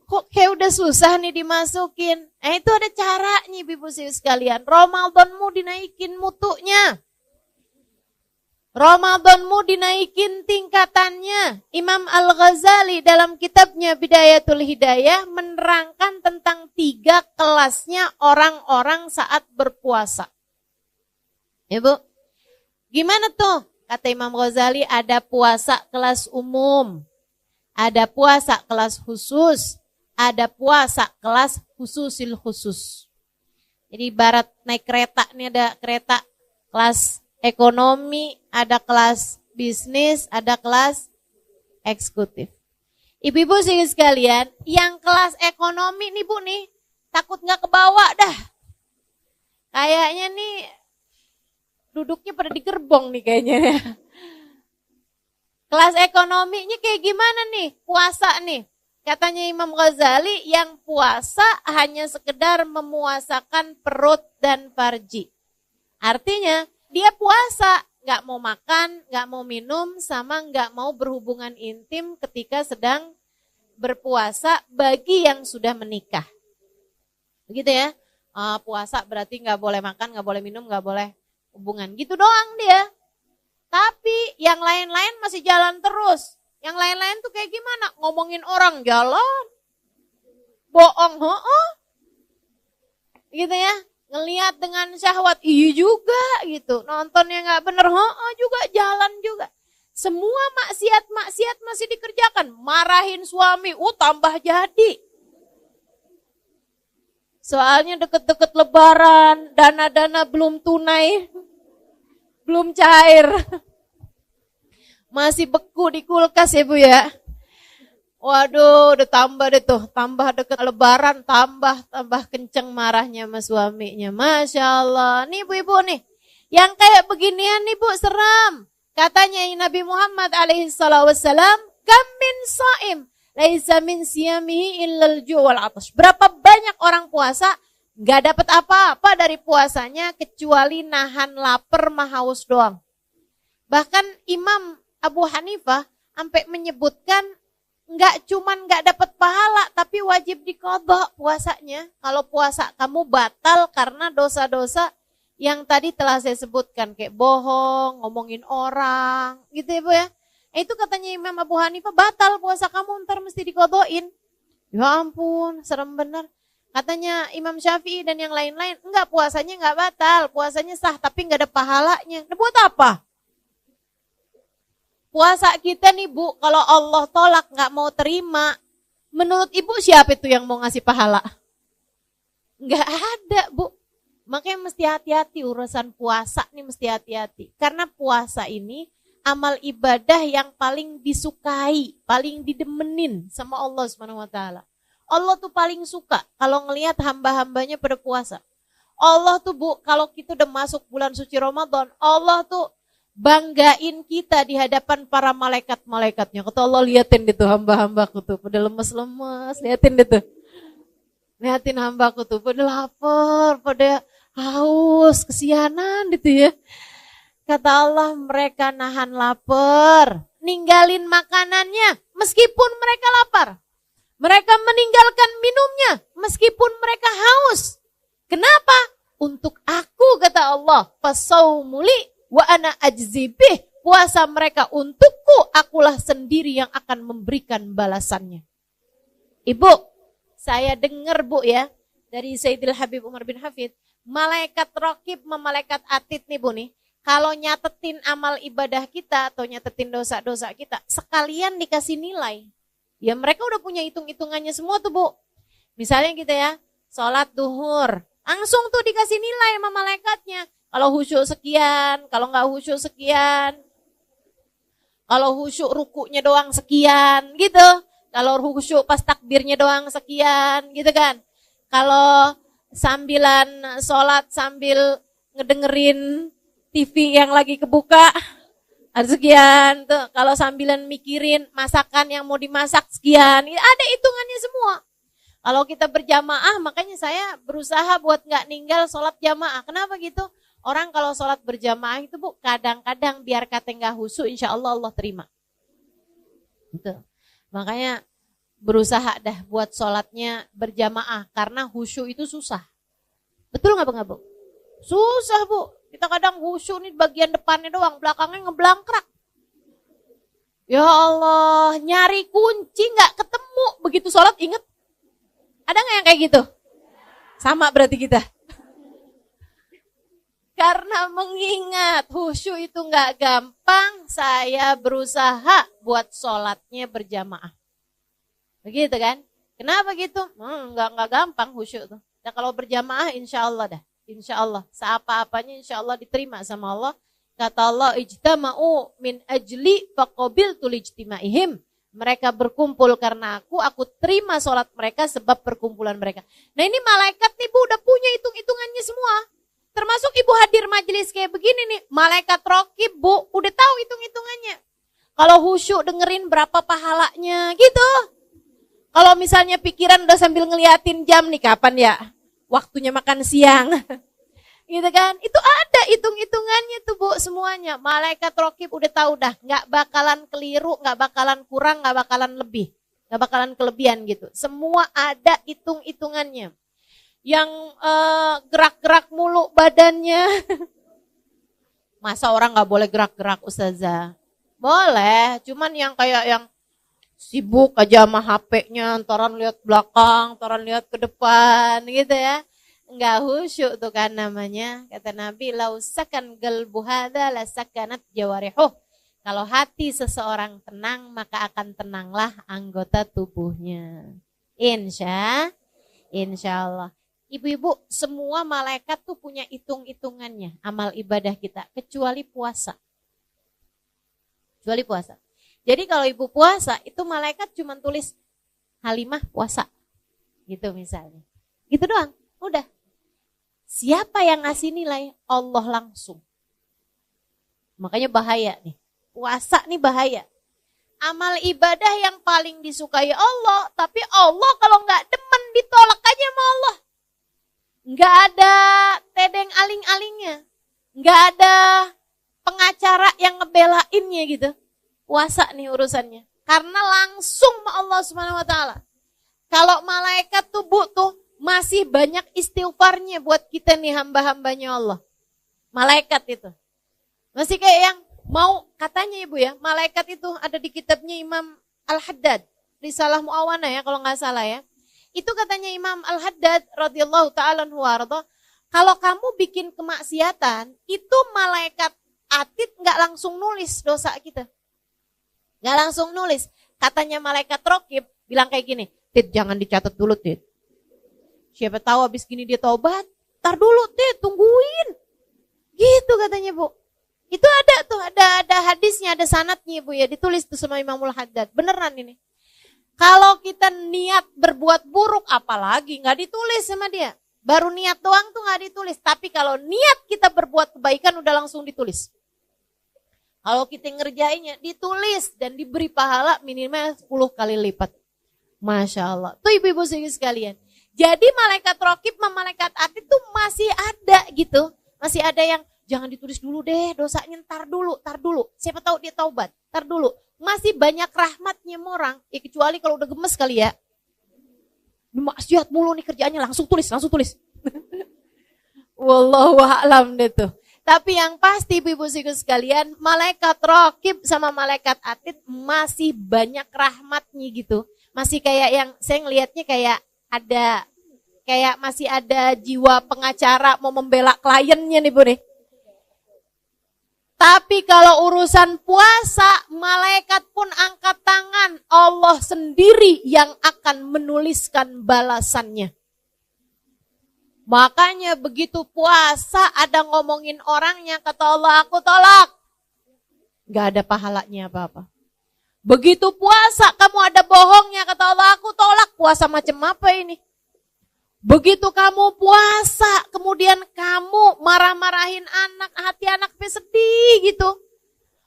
Kok kayak udah susah nih dimasukin. Itu ada caranya ibu-ibu sekalian. Ramadanmu dinaikin mutunya. Ramadanmu dinaikin tingkatannya. Imam Al-Ghazali dalam kitabnya Bidayatul Hidayah menerangkan tentang 3 kelasnya orang-orang saat berpuasa. Ya Bu, gimana tuh? Kata Imam Ghazali, ada puasa kelas umum, ada puasa kelas khusus, ada puasa kelas khususil khusus. Jadi ibarat naik kereta, nih ada kereta kelas ekonomi, ada kelas bisnis, ada kelas eksekutif. Ibu-ibu sekalian, yang kelas ekonomi nih Bu nih, takut gak kebawa dah. Kayaknya nih duduknya pada di gerbong nih kayaknya. Kelas ekonominya kayak gimana nih? Puasa nih. Katanya Imam Ghazali, yang puasa hanya sekedar memuasakan perut dan farji. Artinya dia puasa, gak mau makan, gak mau minum, sama gak mau berhubungan intim ketika sedang berpuasa bagi yang sudah menikah. Begitu ya. Puasa berarti nggak boleh makan, nggak boleh minum, nggak boleh hubungan. Gitu doang dia. Tapi yang lain-lain masih jalan terus. Yang lain-lain tuh kayak gimana? Ngomongin orang jalan, bohong, gitu ya. Ngelihat dengan syahwat, iya juga gitu. Nontonnya nggak bener, juga jalan juga. Semua maksiat masih dikerjakan. Marahin suami, tambah jadi. Soalnya deket-deket lebaran, dana-dana belum tunai, belum cair. Masih beku di kulkas ya Bu ya. Waduh, udah tambah deh tuh, tambah deket lebaran, tambah kenceng marahnya sama suaminya. Masya Allah, nih Bu-ibu nih, yang kayak beginian nih Bu, seram. Katanya Nabi Muhammad alaihissalam, kam min saim, laisa min siyamihi illal ju' wal atash. Berapa banyak orang puasa, gak dapat apa-apa dari puasanya, kecuali nahan lapar sama haus doang. Bahkan Imam Abu Hanifah sampai menyebutkan, nggak dapat pahala, tapi wajib diqadha puasanya. Kalau puasa kamu batal karena dosa-dosa yang tadi telah saya sebutkan, kayak bohong, ngomongin orang, gitu ya Bu ya. Itu katanya Imam Abu Hanifah, batal puasa kamu, ntar mesti diqadhain. Ya ampun, serem bener. Katanya Imam Syafi'i dan yang lain-lain, enggak, puasanya enggak batal, puasanya sah, tapi enggak ada pahalanya. Nah, buat apa? Puasa kita nih Bu, kalau Allah tolak gak mau terima, menurut Ibu siapa itu yang mau ngasih pahala? Gak ada Bu. Makanya mesti hati-hati urusan puasa nih, mesti hati-hati. Karena puasa ini amal ibadah yang paling disukai, paling didemenin sama Allah SWT. Allah tuh paling suka kalau ngelihat hamba-hambanya pada puasa. Allah tuh Bu, kalau kita udah masuk bulan suci Ramadan, Allah tuh banggain kita di hadapan para malaikat-malaikatnya. Kata Allah, liatin deh tuh hamba-hambaku tuh, pada lemes-lemes, liatin deh tuh. Liatin hambaku tuh, pada lapar, pada haus, kesianan gitu ya. Kata Allah, mereka nahan lapar, ninggalin makanannya meskipun mereka lapar. Mereka meninggalkan minumnya meskipun mereka haus. Kenapa? Untuk aku, kata Allah, fasaumuli wa ana ajzibih, puasa mereka untukku, akulah sendiri yang akan memberikan balasannya. Ibu, saya dengar Bu ya, dari Sayyidil Habib Umar bin Hafid, malaikat raqib sama malaikat atid nih Bu nih, kalau nyatetin amal ibadah kita atau nyatetin dosa-dosa kita, sekalian dikasih nilai. Ya mereka udah punya hitung-hitungannya semua tuh Bu. Misalnya gitu ya, sholat duhur, langsung tuh dikasih nilai sama malaikatnya. Kalau khusyuk sekian, kalau nggak khusyuk sekian. Kalau khusyuk rukunya doang sekian, gitu. Kalau khusyuk pas takbirnya doang sekian, gitu kan. Kalau sambilan sholat sambil ngedengerin TV yang lagi kebuka, ada sekian tuh. Kalau sambilan mikirin masakan yang mau dimasak sekian, ada hitungannya semua. Kalau kita berjamaah, makanya saya berusaha buat nggak ninggal sholat jamaah. Kenapa gitu? Orang kalau sholat berjamaah itu Bu, kadang-kadang biar kata nggak khusyuk, insya Allah Allah terima. Gitu. Makanya berusaha dah buat sholatnya berjamaah, karena khusyuk itu susah. Betul nggak Bu? Susah Bu. Kita kadang khusyuk nih bagian depannya doang, belakangnya ngeblangkrak. Ya Allah, nyari kunci nggak ketemu, begitu sholat inget. Ada nggak yang kayak gitu? Sama berarti kita. Karena mengingat khusyuk itu nggak gampang, saya berusaha buat sholatnya berjamaah. Begitu kan? Kenapa gitu? Nggak gampang khusyuk tuh. Nah kalau berjamaah insya Allah dah. Insya Allah. Seapa-apanya insya Allah diterima sama Allah. Kata Allah, ijtama'u min ajli faqabiltu lijtimaihim. Mereka berkumpul karena aku terima sholat mereka sebab perkumpulan mereka. Nah ini malaikat nih Bu udah punya hitung-hitungannya semua. Termasuk Ibu hadir majelis kayak begini nih, malaikat raqib Bu, udah tahu hitung-hitungannya. Kalau khusyuk dengerin berapa pahalanya gitu. Kalau misalnya pikiran udah sambil ngeliatin jam nih, kapan ya waktunya makan siang. Gitu kan, itu ada hitung-hitungannya tuh Bu semuanya. Malaikat raqib udah tahu dah, gak bakalan keliru, gak bakalan kurang, gak bakalan lebih. Gak bakalan kelebihan gitu. Semua ada hitung-hitungannya. yang gerak-gerak mulu badannya. Masa orang gak boleh gerak-gerak Ustazah? Boleh, cuman yang kayak yang sibuk aja sama HP-nya, antaran lihat belakang, antaran lihat ke depan gitu ya. Enggak khusyuk tuh kan namanya. Kata Nabi, lau sakan qalbu hadza la sakanat jawarihuh. Kalau hati seseorang tenang, maka akan tenanglah anggota tubuhnya. Insya Allah. Ibu-ibu, semua malaikat tuh punya hitung-hitungannya amal ibadah kita, kecuali puasa. Kecuali puasa. Jadi kalau ibu puasa, itu malaikat cuma tulis Halimah puasa. Gitu misalnya. Gitu doang, udah. Siapa yang ngasih nilai? Allah langsung. Makanya bahaya nih. Puasa nih bahaya. Amal ibadah yang paling disukai Allah, tapi Allah kalau nggak demen ditolak aja sama Allah. Nggak ada tedeng aling-alingnya. Nggak ada pengacara yang ngebelainnya gitu. Puasa nih urusannya. Karena langsung sama Allah Subhanahu wa taala. Kalau malaikat tuh butuh masih banyak istighfarnya buat kita nih hamba-hambanya Allah. Malaikat itu. Masih kayak yang mau katanya ibu ya, malaikat itu ada di kitabnya Imam Al-Haddad. Risalah Mu'awana ya kalau nggak salah ya. Itu katanya Imam Al-Haddad radhiyallahu ta'ala anhu warda, kalau kamu bikin kemaksiatan, itu malaikat atid nggak langsung nulis dosa kita. Nggak langsung nulis. Katanya malaikat raqib bilang kayak gini, Tid jangan dicatat dulu Tid. Siapa tahu habis gini dia taubat, tar dulu Tid, tungguin. Gitu katanya Bu. Itu ada tuh, ada hadisnya, ada sanadnya Bu ya, ditulis tuh sama Imamul Haddad. Beneran ini. Kalau kita niat berbuat buruk, apalagi nggak ditulis sama dia. Baru niat doang tuh nggak ditulis. Tapi kalau niat kita berbuat kebaikan udah langsung ditulis. Kalau kita ngerjainnya ditulis dan diberi pahala minimal 10 kali lipat. Masya Allah. Tuh ibu-ibu sekalian. Jadi malaikat raqib sama malaikat atid tuh masih ada gitu. Masih ada yang jangan ditulis dulu deh dosanya, tar dulu. Siapa tahu dia taubat, tar dulu. Masih banyak rahmatnya orang, ya kecuali kalau udah gemes kali ya. Maksiat mulu nih kerjaannya, langsung tulis. Wallahu a'lam deh tuh. Tapi yang pasti ibu-ibu sekalian, malaikat raqib sama malaikat atid masih banyak rahmatnya gitu. Masih kayak yang saya ngelihatnya kayak masih ada jiwa pengacara mau membela kliennya nih Bu nih. Tapi kalau urusan puasa, malaikat pun angkat tangan. Allah sendiri yang akan menuliskan balasannya. Makanya begitu puasa ada ngomongin orangnya, kata Allah aku tolak. Gak ada pahalanya apa-apa. Begitu puasa kamu ada bohongnya, kata Allah aku tolak. Puasa macam apa ini? Begitu kamu puasa, kemudian kamu marah-marahin anak, hati anak sedih gitu.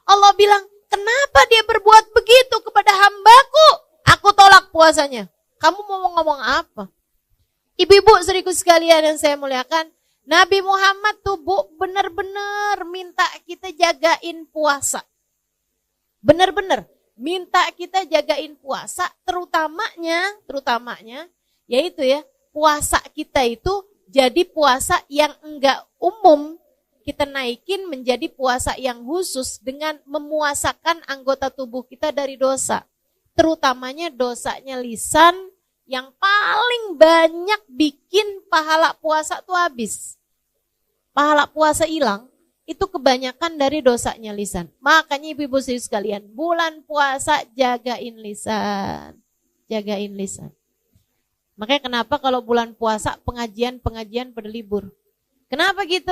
Allah bilang, kenapa dia berbuat begitu kepada hambaku? Aku tolak puasanya. Kamu mau ngomong apa? Ibu-ibu seriku sekalian yang saya muliakan, Nabi Muhammad tuh Bu benar-benar minta kita jagain puasa. Benar-benar minta kita jagain puasa, terutamanya yaitu ya, puasa kita itu jadi puasa yang enggak umum, kita naikin menjadi puasa yang khusus dengan memuasakan anggota tubuh kita dari dosa. Terutamanya dosanya lisan yang paling banyak bikin pahala puasa tuh habis. Pahala puasa hilang, itu kebanyakan dari dosanya lisan. Makanya ibu-ibu sekalian, bulan puasa jagain lisan. Jagain lisan. Makanya kenapa kalau bulan puasa pengajian pada libur. Kenapa gitu?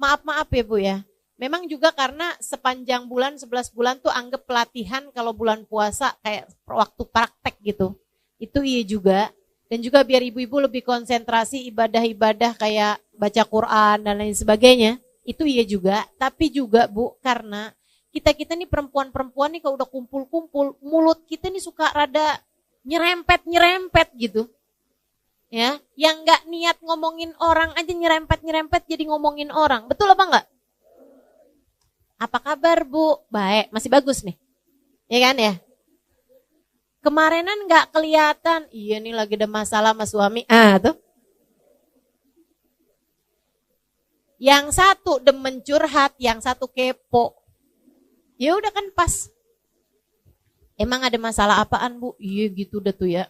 Maaf ya Bu ya. Memang juga karena sepanjang bulan, 11 bulan tuh anggap pelatihan kalau bulan puasa kayak waktu praktek gitu. Itu iya juga. Dan juga biar ibu-ibu lebih konsentrasi ibadah-ibadah kayak baca Quran dan lain sebagainya. Itu iya juga. Tapi juga Bu, karena kita nih perempuan-perempuan nih kalau udah kumpul-kumpul, mulut kita nih suka rada nyerempet gitu. Ya, yang nggak niat ngomongin orang aja nyerempet jadi ngomongin orang. Betul apa enggak? Apa kabar Bu? Baik, masih bagus nih. Ya kan ya? Kemarinan nggak kelihatan. Iya nih lagi ada masalah sama suami. Tuh. Yang satu demen curhat, yang satu kepo. Ya udah kan pas. Emang ada masalah apaan, Bu? Iya gitu deh tuh ya.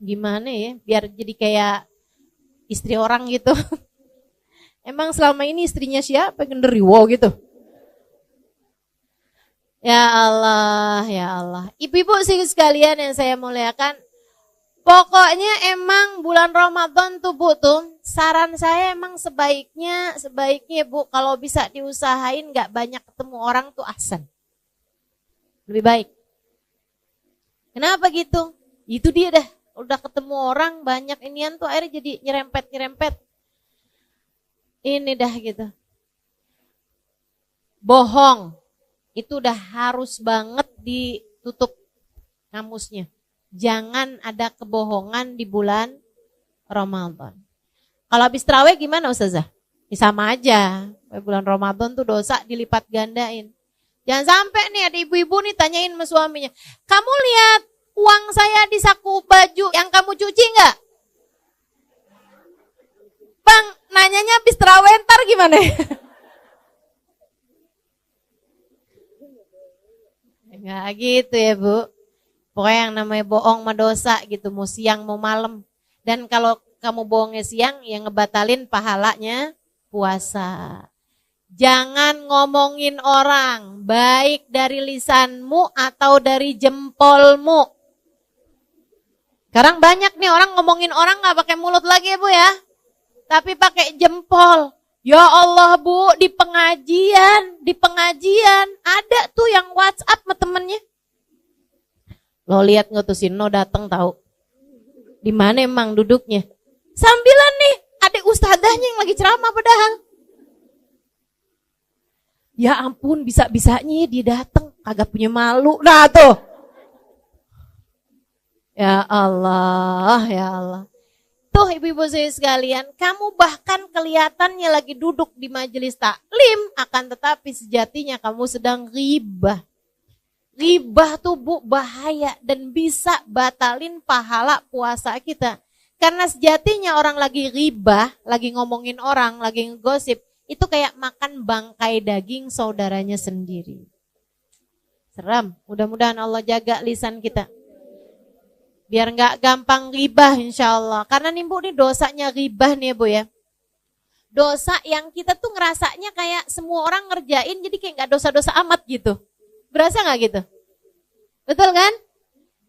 Gimana ya? Biar jadi kayak istri orang gitu. Emang selama ini istrinya siapa? Genderuwo gitu. Ya Allah, ya Allah. Ibu-ibu sih sekalian yang saya muliakan. Pokoknya emang bulan Ramadan tuh Bu tuh, saran saya emang sebaiknya Bu, kalau bisa diusahain gak banyak ketemu orang tuh ahsan. Lebih baik. Kenapa gitu? Itu dia dah, udah ketemu orang banyak inian tuh akhirnya jadi nyerempet. Ini dah gitu. Bohong. Itu udah harus banget ditutup kamusnya. Jangan ada kebohongan di bulan Ramadan. Kalau habis tarawih gimana Ustazah? Ya sama aja. Bulan Ramadan tuh dosa dilipat gandain. Jangan sampai nih ada ibu-ibu nih tanyain sama suaminya. Kamu lihat uang saya di saku baju yang kamu cuci enggak? Bang, nanyanya habis tarawih ntar gimana? Enggak gitu ya Bu. Pokoknya yang namanya bohong mah dosa gitu, mau siang mau malam. Dan kalau kamu bohongnya siang, yang ngebatalin pahalanya puasa. Jangan ngomongin orang, baik dari lisanmu atau dari jempolmu. Sekarang banyak nih orang ngomongin orang gak pakai mulut lagi ya Bu ya. Tapi pakai jempol. Ya Allah Bu, di pengajian ada tuh yang WhatsApp sama temennya. Lo lihat nggak tuh si No datang tahu? Di mana emang duduknya? Sambilan nih, ada ustadzahnya yang lagi ceramah padahal. Ya ampun, bisa-bisanya dia datang, kagak punya malu. Nah tuh. Ya Allah, ya Allah. Tuh ibu-ibu saya sekalian, kamu bahkan kelihatannya lagi duduk di majelis taklim, akan tetapi sejatinya kamu sedang ghibah. Ghibah tuh Bu bahaya dan bisa batalin pahala puasa kita. Karena sejatinya orang lagi ghibah, lagi ngomongin orang, lagi ngegosip, itu kayak makan bangkai daging saudaranya sendiri. Seram, mudah-mudahan Allah jaga lisan kita. Biar gak gampang ghibah insya Allah. Karena nih Bu, nih dosanya ghibah nih ya Bu ya. Dosa yang kita tuh ngerasanya kayak semua orang ngerjain, jadi kayak gak dosa-dosa amat gitu. Berasa gak gitu? Betul kan?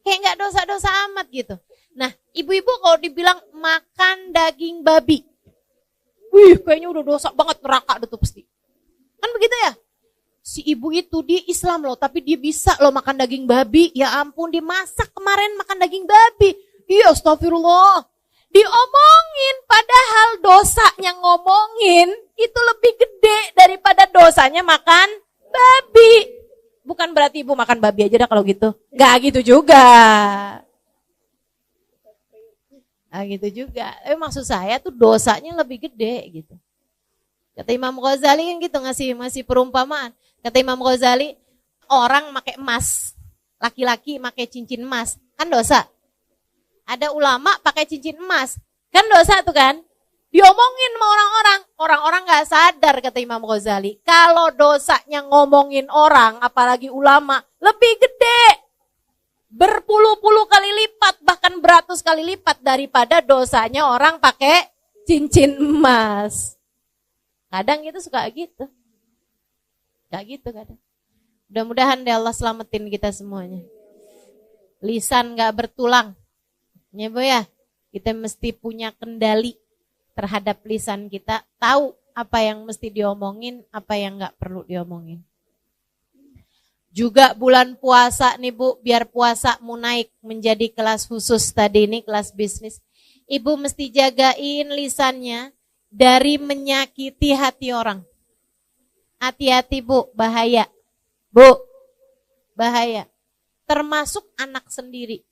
Kayak gak dosa-dosa amat gitu. Nah ibu-ibu kalau dibilang makan daging babi, wih kayaknya udah dosa banget, neraka tuh pasti. Kan begitu ya? Si ibu itu dia Islam loh, tapi dia bisa loh makan daging babi. Ya ampun, dia masak kemarin makan daging babi. Iya astagfirullah. Diomongin, padahal dosanya ngomongin itu lebih gede daripada dosanya makan babi. Bukan berarti ibu makan babi aja dah kalau gitu. Gak gitu juga. Gak gitu juga. Maksud saya tuh dosanya lebih gede gitu. Kata Imam Ghazali kan gitu ngasih perumpamaan. Kata Imam Ghazali, orang pakai emas, laki-laki pakai cincin emas, kan dosa. Ada ulama pakai cincin emas, kan dosa tuh kan. Diomongin sama orang-orang gak sadar kata Imam Ghazali. Kalau dosanya ngomongin orang, apalagi ulama, lebih gede. Berpuluh-puluh kali lipat, bahkan beratus kali lipat daripada dosanya orang pakai cincin emas. Kadang itu suka gitu. Gak gitu kadang. Mudah-mudahan deh Allah selamatin kita semuanya. Lisan gak bertulang. Ya Bu ya, kita mesti punya kendali terhadap lisan kita. Tahu apa yang mesti diomongin, apa yang gak perlu diomongin. Juga bulan puasa nih Bu, biar puasamu naik menjadi kelas khusus tadi ini, kelas bisnis. Ibu mesti jagain lisannya dari menyakiti hati orang. Hati-hati Bu, bahaya. Bu, bahaya. Termasuk anak sendiri.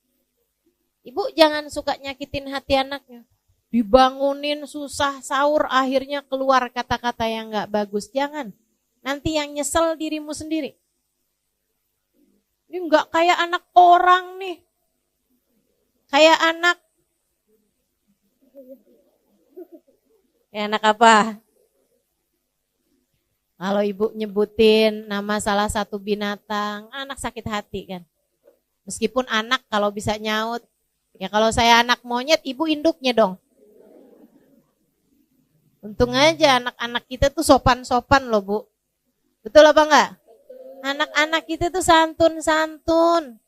Ibu jangan suka nyakitin hati anaknya. Dibangunin susah sahur, akhirnya keluar kata-kata yang gak bagus. Jangan. Nanti yang nyesel dirimu sendiri. Ini gak kayak anak orang nih. Kayak anak Ya anak apa? Kalau ibu nyebutin nama salah satu binatang, anak sakit hati kan. Meskipun anak kalau bisa nyaut, ya kalau saya anak monyet, ibu induknya dong. Untung aja anak-anak kita tuh sopan-sopan loh Bu. Betul apa enggak? Anak-anak kita tuh santun-santun.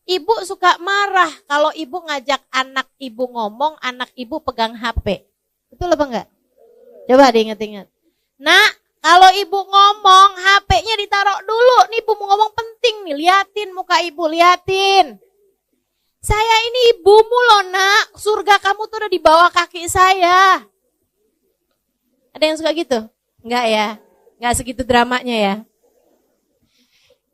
Ibu suka marah kalau ibu ngajak anak ibu ngomong, anak ibu pegang HP. Betul apa enggak? Coba diingat-ingat. Nak, kalau ibu ngomong, HP-nya ditaruh dulu. Nih ibu mau ngomong penting nih, liatin muka ibu, liatin. Saya ini ibumu loh nak, surga kamu tuh udah di bawah kaki saya. Ada yang suka gitu? Enggak ya? Enggak segitu dramanya ya?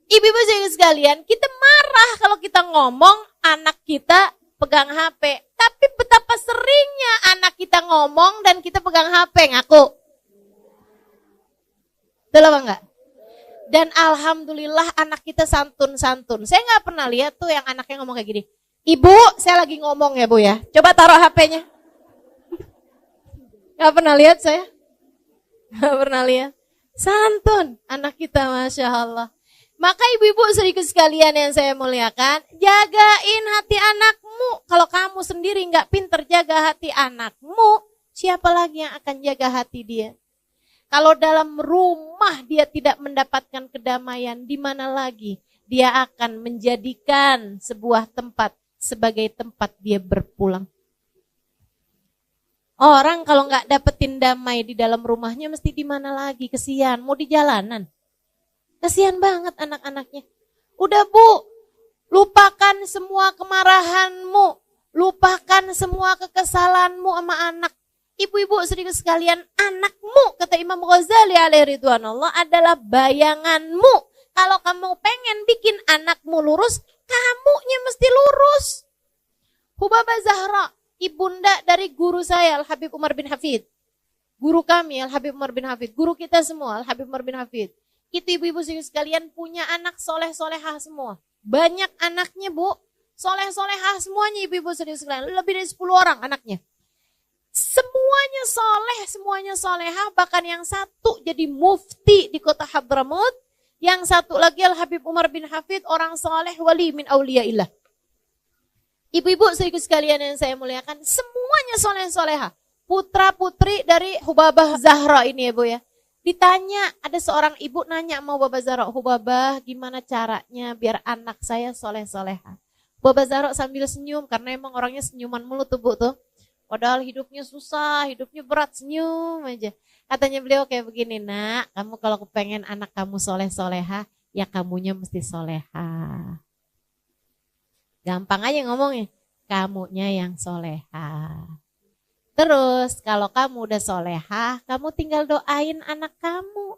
Ibu-ibu sekalian, kita marah kalau kita ngomong, anak kita pegang HP. Tapi betapa seringnya anak kita ngomong dan kita pegang HP, ngaku. Betul apa enggak? Dan alhamdulillah anak kita santun-santun. Saya nggak pernah lihat tuh yang anaknya ngomong kayak gini. Ibu, saya lagi ngomong ya Bu ya. Coba taruh HP-nya. Nggak pernah lihat saya. Nggak pernah lihat. Santun anak kita, Masya Allah. Maka ibu-ibu sedikit sekalian yang saya muliakan, jagain hati anakmu. Kalau kamu sendiri nggak pinter jaga hati anakmu, siapa lagi yang akan jaga hati dia? Kalau dalam rumah dia tidak mendapatkan kedamaian, di mana lagi dia akan menjadikan sebuah tempat sebagai tempat dia berpulang. Orang kalau nggak dapetin damai di dalam rumahnya mesti di mana lagi? Kesian, mau di jalanan. Kesian banget anak-anaknya. Udah Bu, lupakan semua kemarahanmu, lupakan semua kekesalanmu sama anak. Ibu-ibu sedikit sekalian, anakmu, kata Imam Ghazali alaihi ridwanullah, adalah bayanganmu. Kalau kamu pengen bikin anakmu lurus, kamunya mesti lurus. Hubabah Zahra, ibunda dari guru saya Al-Habib Umar bin Hafid. Guru kami Al-Habib Umar bin Hafid, guru kita semua Al-Habib Umar bin Hafid. Itu ibu-ibu sekalian punya anak soleh-solehah semua. Banyak anaknya Bu, soleh-solehah semuanya ibu-ibu sekalian. Lebih dari 10 orang anaknya. Semuanya soleh, semuanya solehah. Bahkan yang satu jadi mufti di kota Hadramut. Yang satu lagi Al-Habib Umar bin Hafid, orang soleh wali min auliyaillah. Ibu-ibu sedikit sekalian yang saya muliakan, semuanya soleh-solehah. Putra-putri dari Hubabah Zahra ini ya Bu ya. Ditanya, ada seorang ibu nanya sama Hubabah Zahra, Hubabah gimana caranya biar anak saya soleh-solehah. Hubabah Zahra sambil senyum, karena emang orangnya senyuman mulu tuh Bu tuh. Padahal hidupnya susah, hidupnya berat, senyum aja. Katanya beliau kayak begini, nak, kamu kalau kepengen anak kamu soleh-solehah, ya kamunya mesti solehah. Gampang aja ngomongnya, kamunya yang solehah. Terus kalau kamu udah solehah, kamu tinggal doain anak kamu.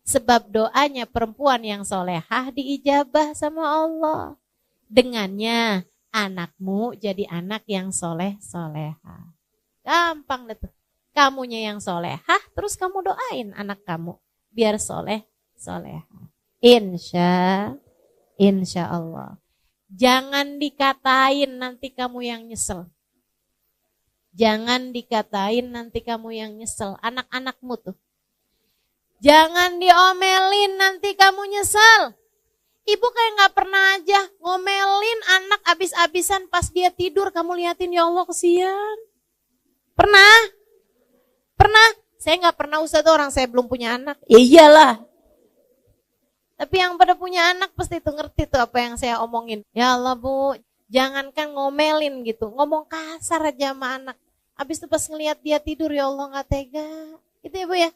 Sebab doanya perempuan yang solehah diijabah sama Allah. Dengannya anakmu jadi anak yang soleh-solehah. Gampang deh tuh. Kamunya yang solehah, terus kamu doain anak kamu biar soleh-solehah. Insya Allah. Jangan dikatain nanti kamu yang nyesel. Jangan dikatain nanti kamu yang nyesel. Anak-anakmu tuh. Jangan diomelin nanti kamu nyesel. Ibu kayak gak pernah aja ngomelin anak abis-abisan pas dia tidur. Kamu liatin, ya Allah kesian. Pernah? Pernah? Saya gak pernah Ustaz, orang saya belum punya anak. Ya iyalah. Tapi yang pada punya anak pasti tuh ngerti tuh apa yang saya omongin. Ya Allah Bu, jangankan ngomelin gitu. Ngomong kasar aja sama anak. Abis itu pas ngelihat dia tidur, ya Allah gak tega. Gitu ya Bu ya.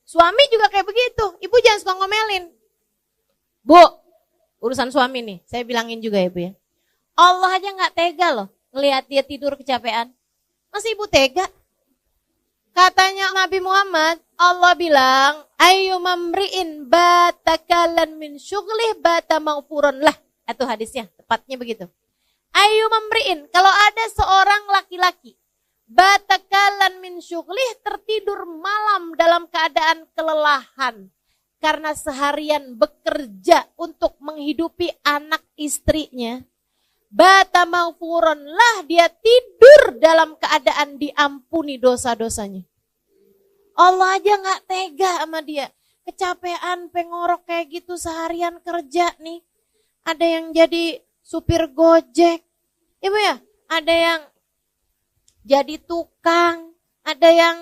Suami juga kayak begitu. Ibu jangan suka ngomelin. Bu, urusan suami nih, saya bilangin juga ya Bu ya. Allah aja gak tega loh ngelihat dia tidur kecapean. Masa ibu tega? Katanya Nabi Muhammad, Allah bilang, ayyumamri'in batakalan min syughlih bata maghfuran lah. Itu hadisnya, tepatnya begitu. Ayyumamri'in, kalau ada seorang laki-laki, batakalan min syughlih, tertidur malam dalam keadaan kelelahan. Karena seharian bekerja untuk menghidupi anak istrinya. Bata maghfuran lah, dia tidur dalam keadaan diampuni dosa-dosanya. Allah aja gak tega sama dia. Kecapean pengorok kayak gitu seharian kerja nih. Ada yang jadi supir Gojek. Ibu ya, ada yang jadi tukang. Ada yang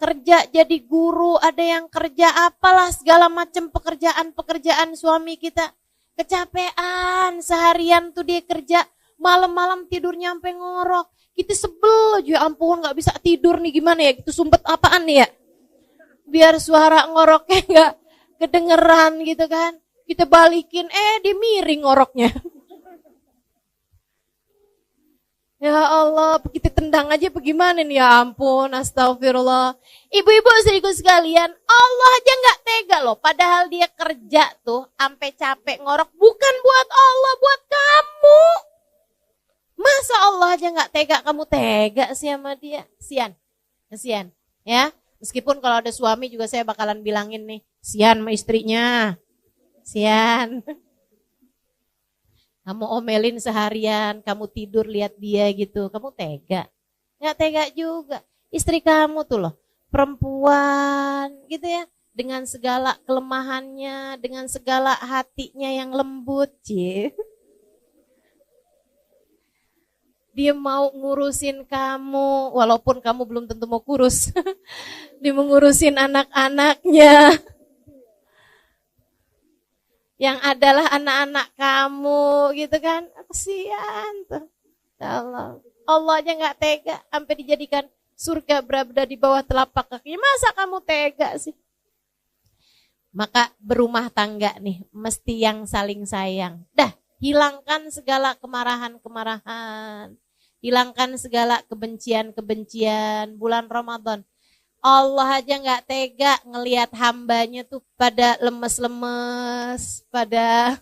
kerja jadi guru. Ada yang kerja apalah segala macam pekerjaan suami kita. Kecapean seharian tuh dia kerja. Malam-malam tidur nyampe ngorok. Kita sebel aja, ampun gak bisa tidur nih gimana ya. Gitu sumpet apaan nih ya. Biar suara ngoroknya gak kedengeran gitu kan. Kita balikin, dia miring ngoroknya. Ya Allah, kita tendang aja bagaimana nih, ya ampun, astagfirullah. Ibu-ibu istriku sekalian, Allah aja gak tega loh. Padahal dia kerja tuh, sampai capek ngorok. Bukan buat Allah, buat kamu. Masa Allah aja gak tega, kamu tega sih sama dia? Kesian, ya. Meskipun kalau ada suami juga saya bakalan bilangin nih, sian sama istrinya. Sian. Kamu omelin seharian, kamu tidur lihat dia gitu, kamu tega? Gak tega juga. Istri kamu tuh loh, perempuan gitu ya, dengan segala kelemahannya, dengan segala hatinya yang lembut, Dia mau ngurusin kamu, walaupun kamu belum tentu mau kurus. Dia mau ngurusin anak-anaknya. Yang adalah anak-anak kamu gitu kan. Kasihan tuh. Allah aja gak tega sampai dijadikan surga berada di bawah telapak kaki. Masa kamu tega sih? Maka berumah tangga nih mesti yang saling sayang. Dah, hilangkan segala kemarahan-kemarahan. Hilangkan segala kebencian-kebencian. Bulan Ramadan. Allah aja gak tega ngelihat hambanya tuh pada lemes-lemes, pada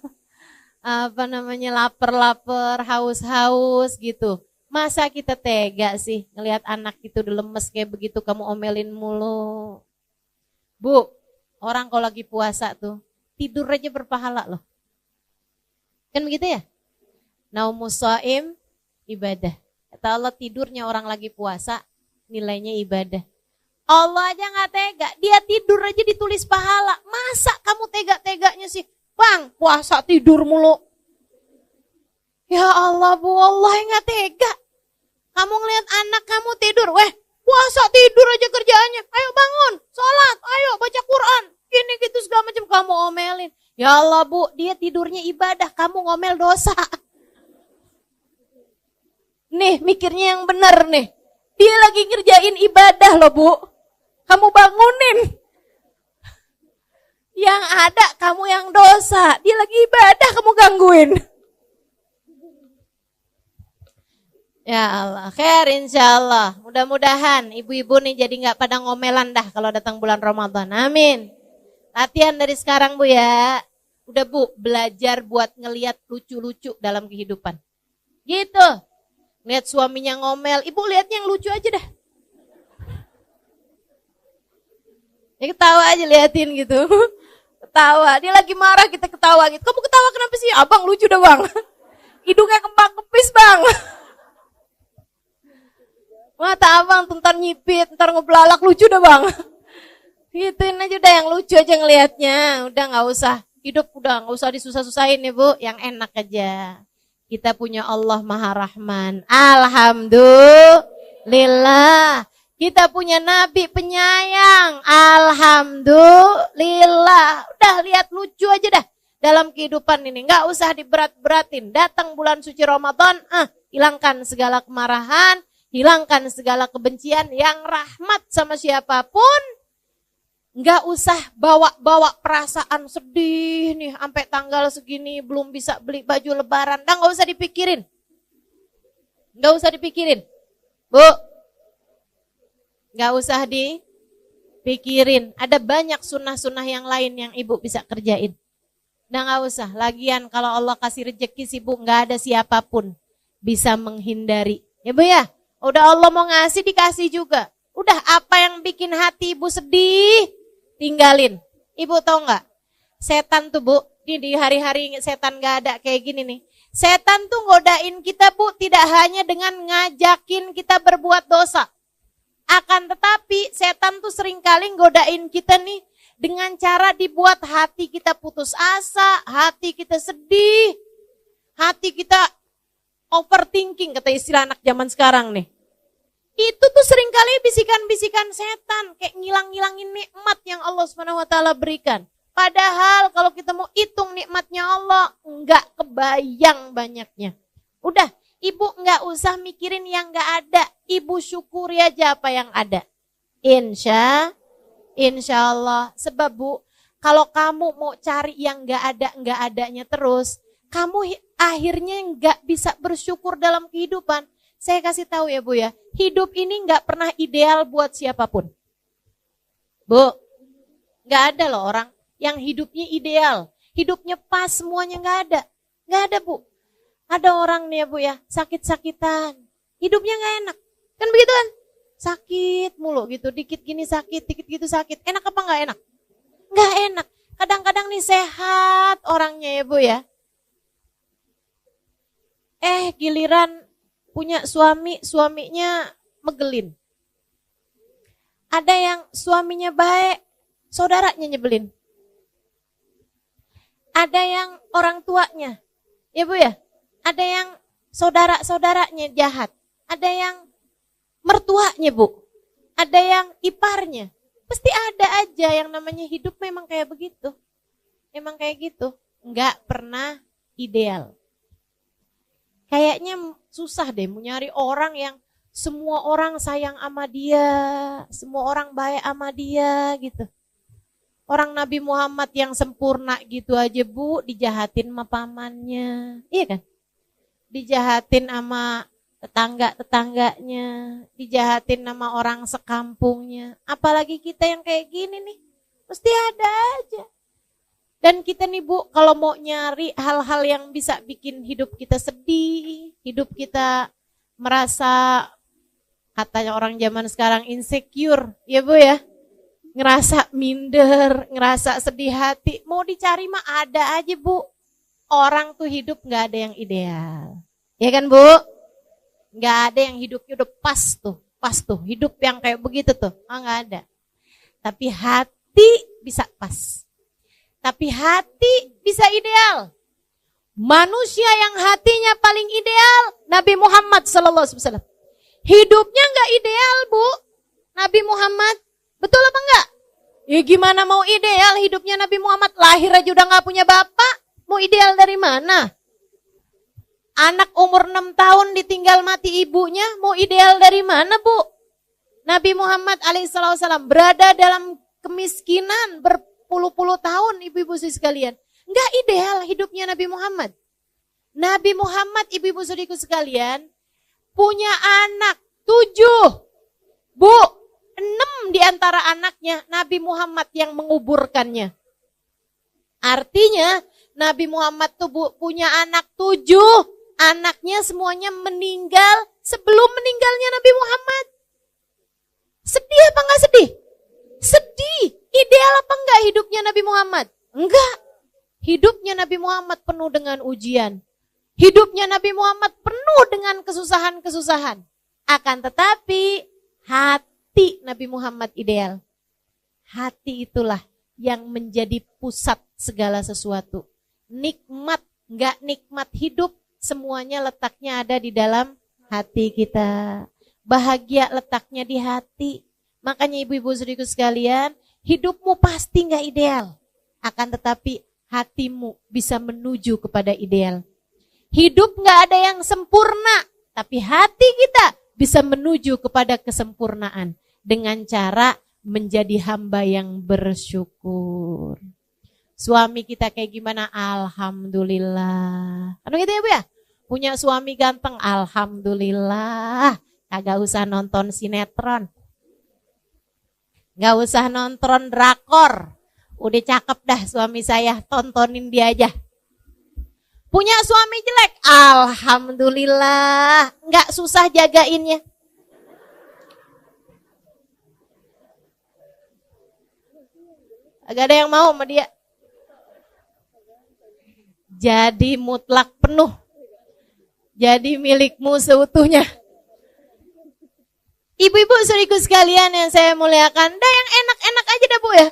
lapar-lapar, haus-haus gitu. Masa kita tega sih ngelihat anak itu udah lemes kayak begitu kamu omelin mulu. Bu, orang kalau lagi puasa tuh tidur aja berpahala loh. Kan begitu ya? Naumus shaim ibadah. Kata Allah, tidurnya orang lagi puasa nilainya ibadah. Allah aja gak tega, dia tidur aja ditulis pahala. Masa kamu tega-teganya sih? Bang, puasa tidur mulu. Ya Allah, Bu, Allah yang gak tega. Kamu ngeliat anak kamu tidur, puasa tidur aja kerjaannya. Ayo bangun, sholat, ayo baca Quran. Gini gitu segala macam kamu omelin. Ya Allah, Bu, dia tidurnya ibadah, kamu ngomel dosa. Nih, mikirnya yang benar nih. Dia lagi ngerjain ibadah loh, Bu. Kamu bangunin. Yang ada kamu yang dosa. Dia lagi ibadah, kamu gangguin. Ya Allah, khair insyaallah. Mudah-mudahan ibu-ibu nih jadi gak pada ngomelan dah kalau datang bulan Ramadan. Amin. Latihan dari sekarang, Bu ya. Udah, Bu, belajar buat ngelihat lucu-lucu dalam kehidupan. Gitu. Lihat suaminya ngomel, ibu lihatnya yang lucu aja dah. Ya ketawa aja liatin gitu. Ketawa, dia lagi marah kita ketawa gitu. Kamu ketawa kenapa sih? Abang lucu dah bang. Hidungnya kembang kepis bang. Mata abang ntar nyipit, ntar ngeblalak lucu dah bang. Gituin aja udah yang lucu aja ngelihatnya. Udah gak usah, hidup udah gak usah disusah-susahin ya Bu. Yang enak aja. Kita punya Allah Maha Rahman. Alhamdulillah. Kita punya Nabi penyayang. Alhamdulillah. Udah lihat lucu aja dah dalam kehidupan ini. Gak usah diberat-beratin. Datang bulan suci Ramadan, hilangkan segala kemarahan, hilangkan segala kebencian. Yang rahmat sama siapapun, gak usah bawa-bawa perasaan sedih nih. Sampai tanggal segini belum bisa beli baju lebaran. Gak usah dipikirin. Gak usah dipikirin. Bu, gak usah dipikirin. Ada banyak sunnah-sunnah yang lain yang ibu bisa kerjain. Nah gak usah. Lagian kalau Allah kasih rezeki sih Bu, gak ada siapapun bisa menghindari. Ya Bu ya, udah Allah mau ngasih dikasih juga. Udah apa yang bikin hati ibu sedih, tinggalin. Ibu tahu gak? Setan tuh Bu, di hari-hari setan gak ada kayak gini nih. Setan tuh godain kita Bu, tidak hanya dengan ngajakin kita berbuat dosa. Akan tetapi setan tuh seringkali godain kita nih dengan cara dibuat hati kita putus asa, hati kita sedih, hati kita overthinking, kata istilah anak zaman sekarang nih. Itu tuh seringkali bisikan-bisikan setan, kayak ngilang-ngilangin nikmat yang Allah SWT berikan. Padahal kalau kita mau hitung nikmatnya Allah, enggak kebayang banyaknya. Udah, ibu enggak usah mikirin yang enggak ada. Ibu syukuri aja apa yang ada. Insya Allah. Sebab Bu, kalau kamu mau cari yang enggak adanya terus, kamu akhirnya enggak bisa bersyukur dalam kehidupan. Saya kasih tahu ya Bu ya, hidup ini enggak pernah ideal buat siapapun. Bu, enggak ada loh orang yang hidupnya ideal, hidupnya pas semuanya, enggak ada. Enggak ada Bu. Ada orang nih ya Bu ya, sakit-sakitan, hidupnya enggak enak. Kan begitu kan? Sakit mulu gitu, dikit gini sakit, dikit gitu sakit. Enak apa enggak enak? Enggak enak. Kadang-kadang nih sehat orangnya ya Bu ya. Giliran punya suami, suaminya megelin. Ada yang suaminya baik, saudaranya nyebelin. Ada yang orang tuanya, ya Bu ya. Ada yang saudara-saudaranya jahat. Ada yang mertuanya Bu. Ada yang iparnya. Pasti ada aja yang namanya hidup memang kayak begitu. Emang kayak gitu. Enggak pernah ideal. Kayaknya susah deh mau nyari orang yang semua orang sayang sama dia. Semua orang baik sama dia gitu. Orang Nabi Muhammad yang sempurna gitu aja Bu, dijahatin sama pamannya. Iya kan? Dijahatin sama tetangga-tetangganya, dijahatin sama orang sekampungnya. Apalagi kita yang kayak gini nih, pasti ada aja. Dan kita nih Bu, kalau mau nyari hal-hal yang bisa bikin hidup kita sedih, hidup kita merasa, katanya orang zaman sekarang insecure, ya Bu ya. Ngerasa minder, ngerasa sedih hati, mau dicari mah ada aja Bu. Orang tuh hidup gak ada yang ideal. Ya kan Bu? Gak ada yang hidupnya udah pas tuh. Hidup yang kayak begitu tuh, gak ada. Tapi hati bisa pas. Tapi hati bisa ideal. Manusia yang hatinya paling ideal, Nabi Muhammad SAW. Hidupnya gak ideal Bu, Nabi Muhammad. Betul apa enggak? Ya gimana mau ideal hidupnya Nabi Muhammad? Lahir aja udah gak punya bapak. Mau ideal dari mana? Anak umur 6 tahun ditinggal mati ibunya. Mau ideal dari mana Bu? Nabi Muhammad alaihissalam berada dalam kemiskinan berpuluh-puluh tahun ibu-ibu sekalian. Enggak ideal hidupnya Nabi Muhammad. Nabi Muhammad ibu-ibu saudariku sekalian punya anak 7. Bu, 6 di antara anaknya Nabi Muhammad yang menguburkannya. Artinya Nabi Muhammad tuh punya anak 7. Anaknya semuanya meninggal sebelum meninggalnya Nabi Muhammad. Sedih apa enggak sedih? Sedih. Ideal apa enggak hidupnya Nabi Muhammad? Enggak. Hidupnya Nabi Muhammad penuh dengan ujian. Hidupnya Nabi Muhammad penuh dengan kesusahan-kesusahan. Akan tetapi hati Nabi Muhammad ideal. Hati itulah yang menjadi pusat segala sesuatu. Nikmat, enggak nikmat hidup, semuanya letaknya ada di dalam hati kita. Bahagia letaknya di hati. Makanya ibu-ibu saudariku sekalian, hidupmu pasti enggak ideal. Akan tetapi hatimu bisa menuju kepada ideal. Hidup enggak ada yang sempurna, tapi hati kita bisa menuju kepada kesempurnaan dengan cara menjadi hamba yang bersyukur. Suami kita kayak gimana? Alhamdulillah. Kan gitu ya Bu ya? Punya suami ganteng, alhamdulillah. Kagak usah nonton sinetron. Gak usah nonton drakor. Udah cakep dah suami saya, tontonin dia aja. Punya suami jelek, alhamdulillah. Gak susah jagainnya. Gak ada yang mau sama dia. Jadi mutlak penuh. Jadi milikmu seutuhnya. Ibu-ibu saudariku sekalian yang saya muliakan, dah yang enak-enak aja dah Bu ya.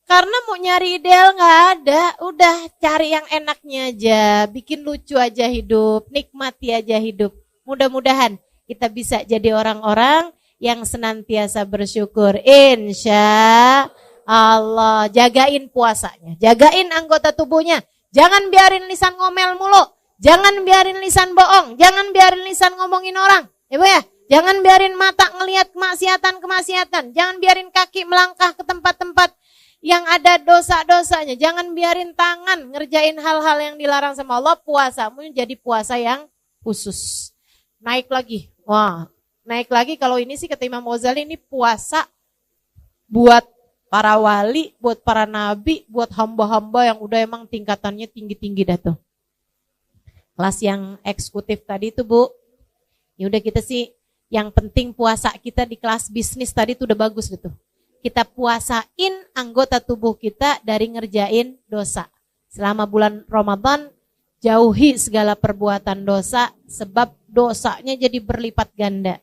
Karena mau nyari ideal nggak ada, udah cari yang enaknya aja, bikin lucu aja hidup, nikmati aja hidup. Mudah-mudahan kita bisa jadi orang-orang yang senantiasa bersyukur. Insya Allah, jagain puasanya, jagain anggota tubuhnya. Jangan biarin lisan ngomel mulu, jangan biarin lisan bohong, jangan biarin lisan ngomongin orang. Ibu ya, jangan biarin mata ngelihat kemaksiatan, jangan biarin kaki melangkah ke tempat-tempat yang ada dosa-dosanya. Jangan biarin tangan ngerjain hal-hal yang dilarang sama Allah. Puasamu jadi puasa yang khusus. Naik lagi. Wah, naik lagi kalau ini sih kata Imam Ghazali, ini puasa buat para wali, buat para nabi, buat hamba-hamba yang udah emang tingkatannya tinggi-tinggi dah tuh. Kelas yang eksekutif tadi tuh Bu. Ya udah kita sih yang penting puasa kita di kelas bisnis tadi tuh udah bagus gitu. Kita puasain anggota tubuh kita dari ngerjain dosa. Selama bulan Ramadan, jauhi segala perbuatan dosa, sebab dosanya jadi berlipat ganda.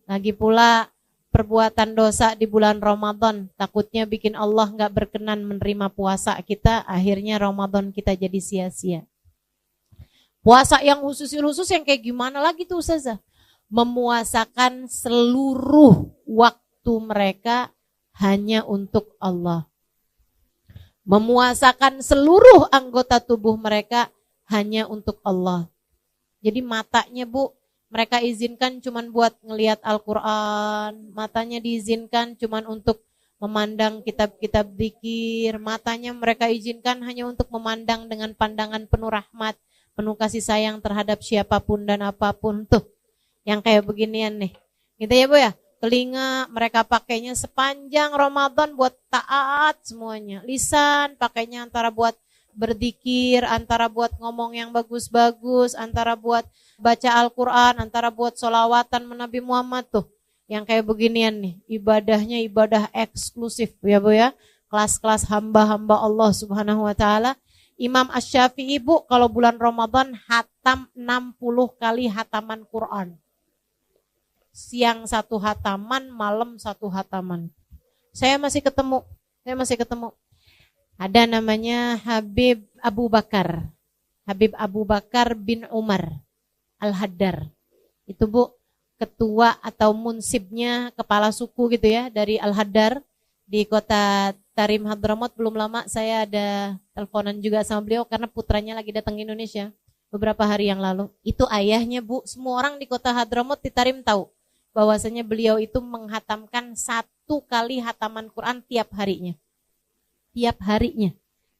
Lagi pula perbuatan dosa di bulan Ramadan, takutnya bikin Allah gak berkenan menerima puasa kita, akhirnya Ramadan kita jadi sia-sia. Puasa yang khusus yang kayak gimana lagi tuh Ustazah? Memuasakan seluruh waktu mereka hanya untuk Allah. Memuasakan seluruh anggota tubuh mereka hanya untuk Allah. Jadi matanya Bu, mereka izinkan cuman buat ngelihat Al-Quran. Matanya diizinkan cuman untuk memandang kitab-kitab zikir. Matanya mereka izinkan hanya untuk memandang dengan pandangan penuh rahmat, penuh kasih sayang terhadap siapapun dan apapun. Tuh, yang kayak beginian nih. Gitu ya Bu ya. Telinga mereka pakainya sepanjang Ramadan buat taat semuanya. Lisan pakainya antara buat berzikir, antara buat ngomong yang bagus-bagus, antara buat baca Al-Quran, antara buat sholawatan Nabi Muhammad tuh. Yang kayak beginian nih, ibadahnya ibadah eksklusif ya Bu ya. Kelas-kelas hamba-hamba Allah Subhanahu wa ta'ala. Imam Asy-Syafi'i Bu kalau bulan Ramadan hatam 60 kali hataman Quran. Siang 1 hataman, malam 1 hataman. Saya masih ketemu. Ada namanya Habib Abu Bakar bin Umar Al-Haddar. Itu Bu, ketua atau munsibnya, kepala suku gitu ya, dari Al-Haddar di kota Tarim Hadramaut. Belum lama saya ada teleponan juga sama beliau karena putranya lagi datang ke Indonesia beberapa hari yang lalu. Itu ayahnya Bu, semua orang di kota Hadramaut di Tarim tahu bahwasanya beliau itu menghatamkan 1 kali hataman Quran tiap harinya.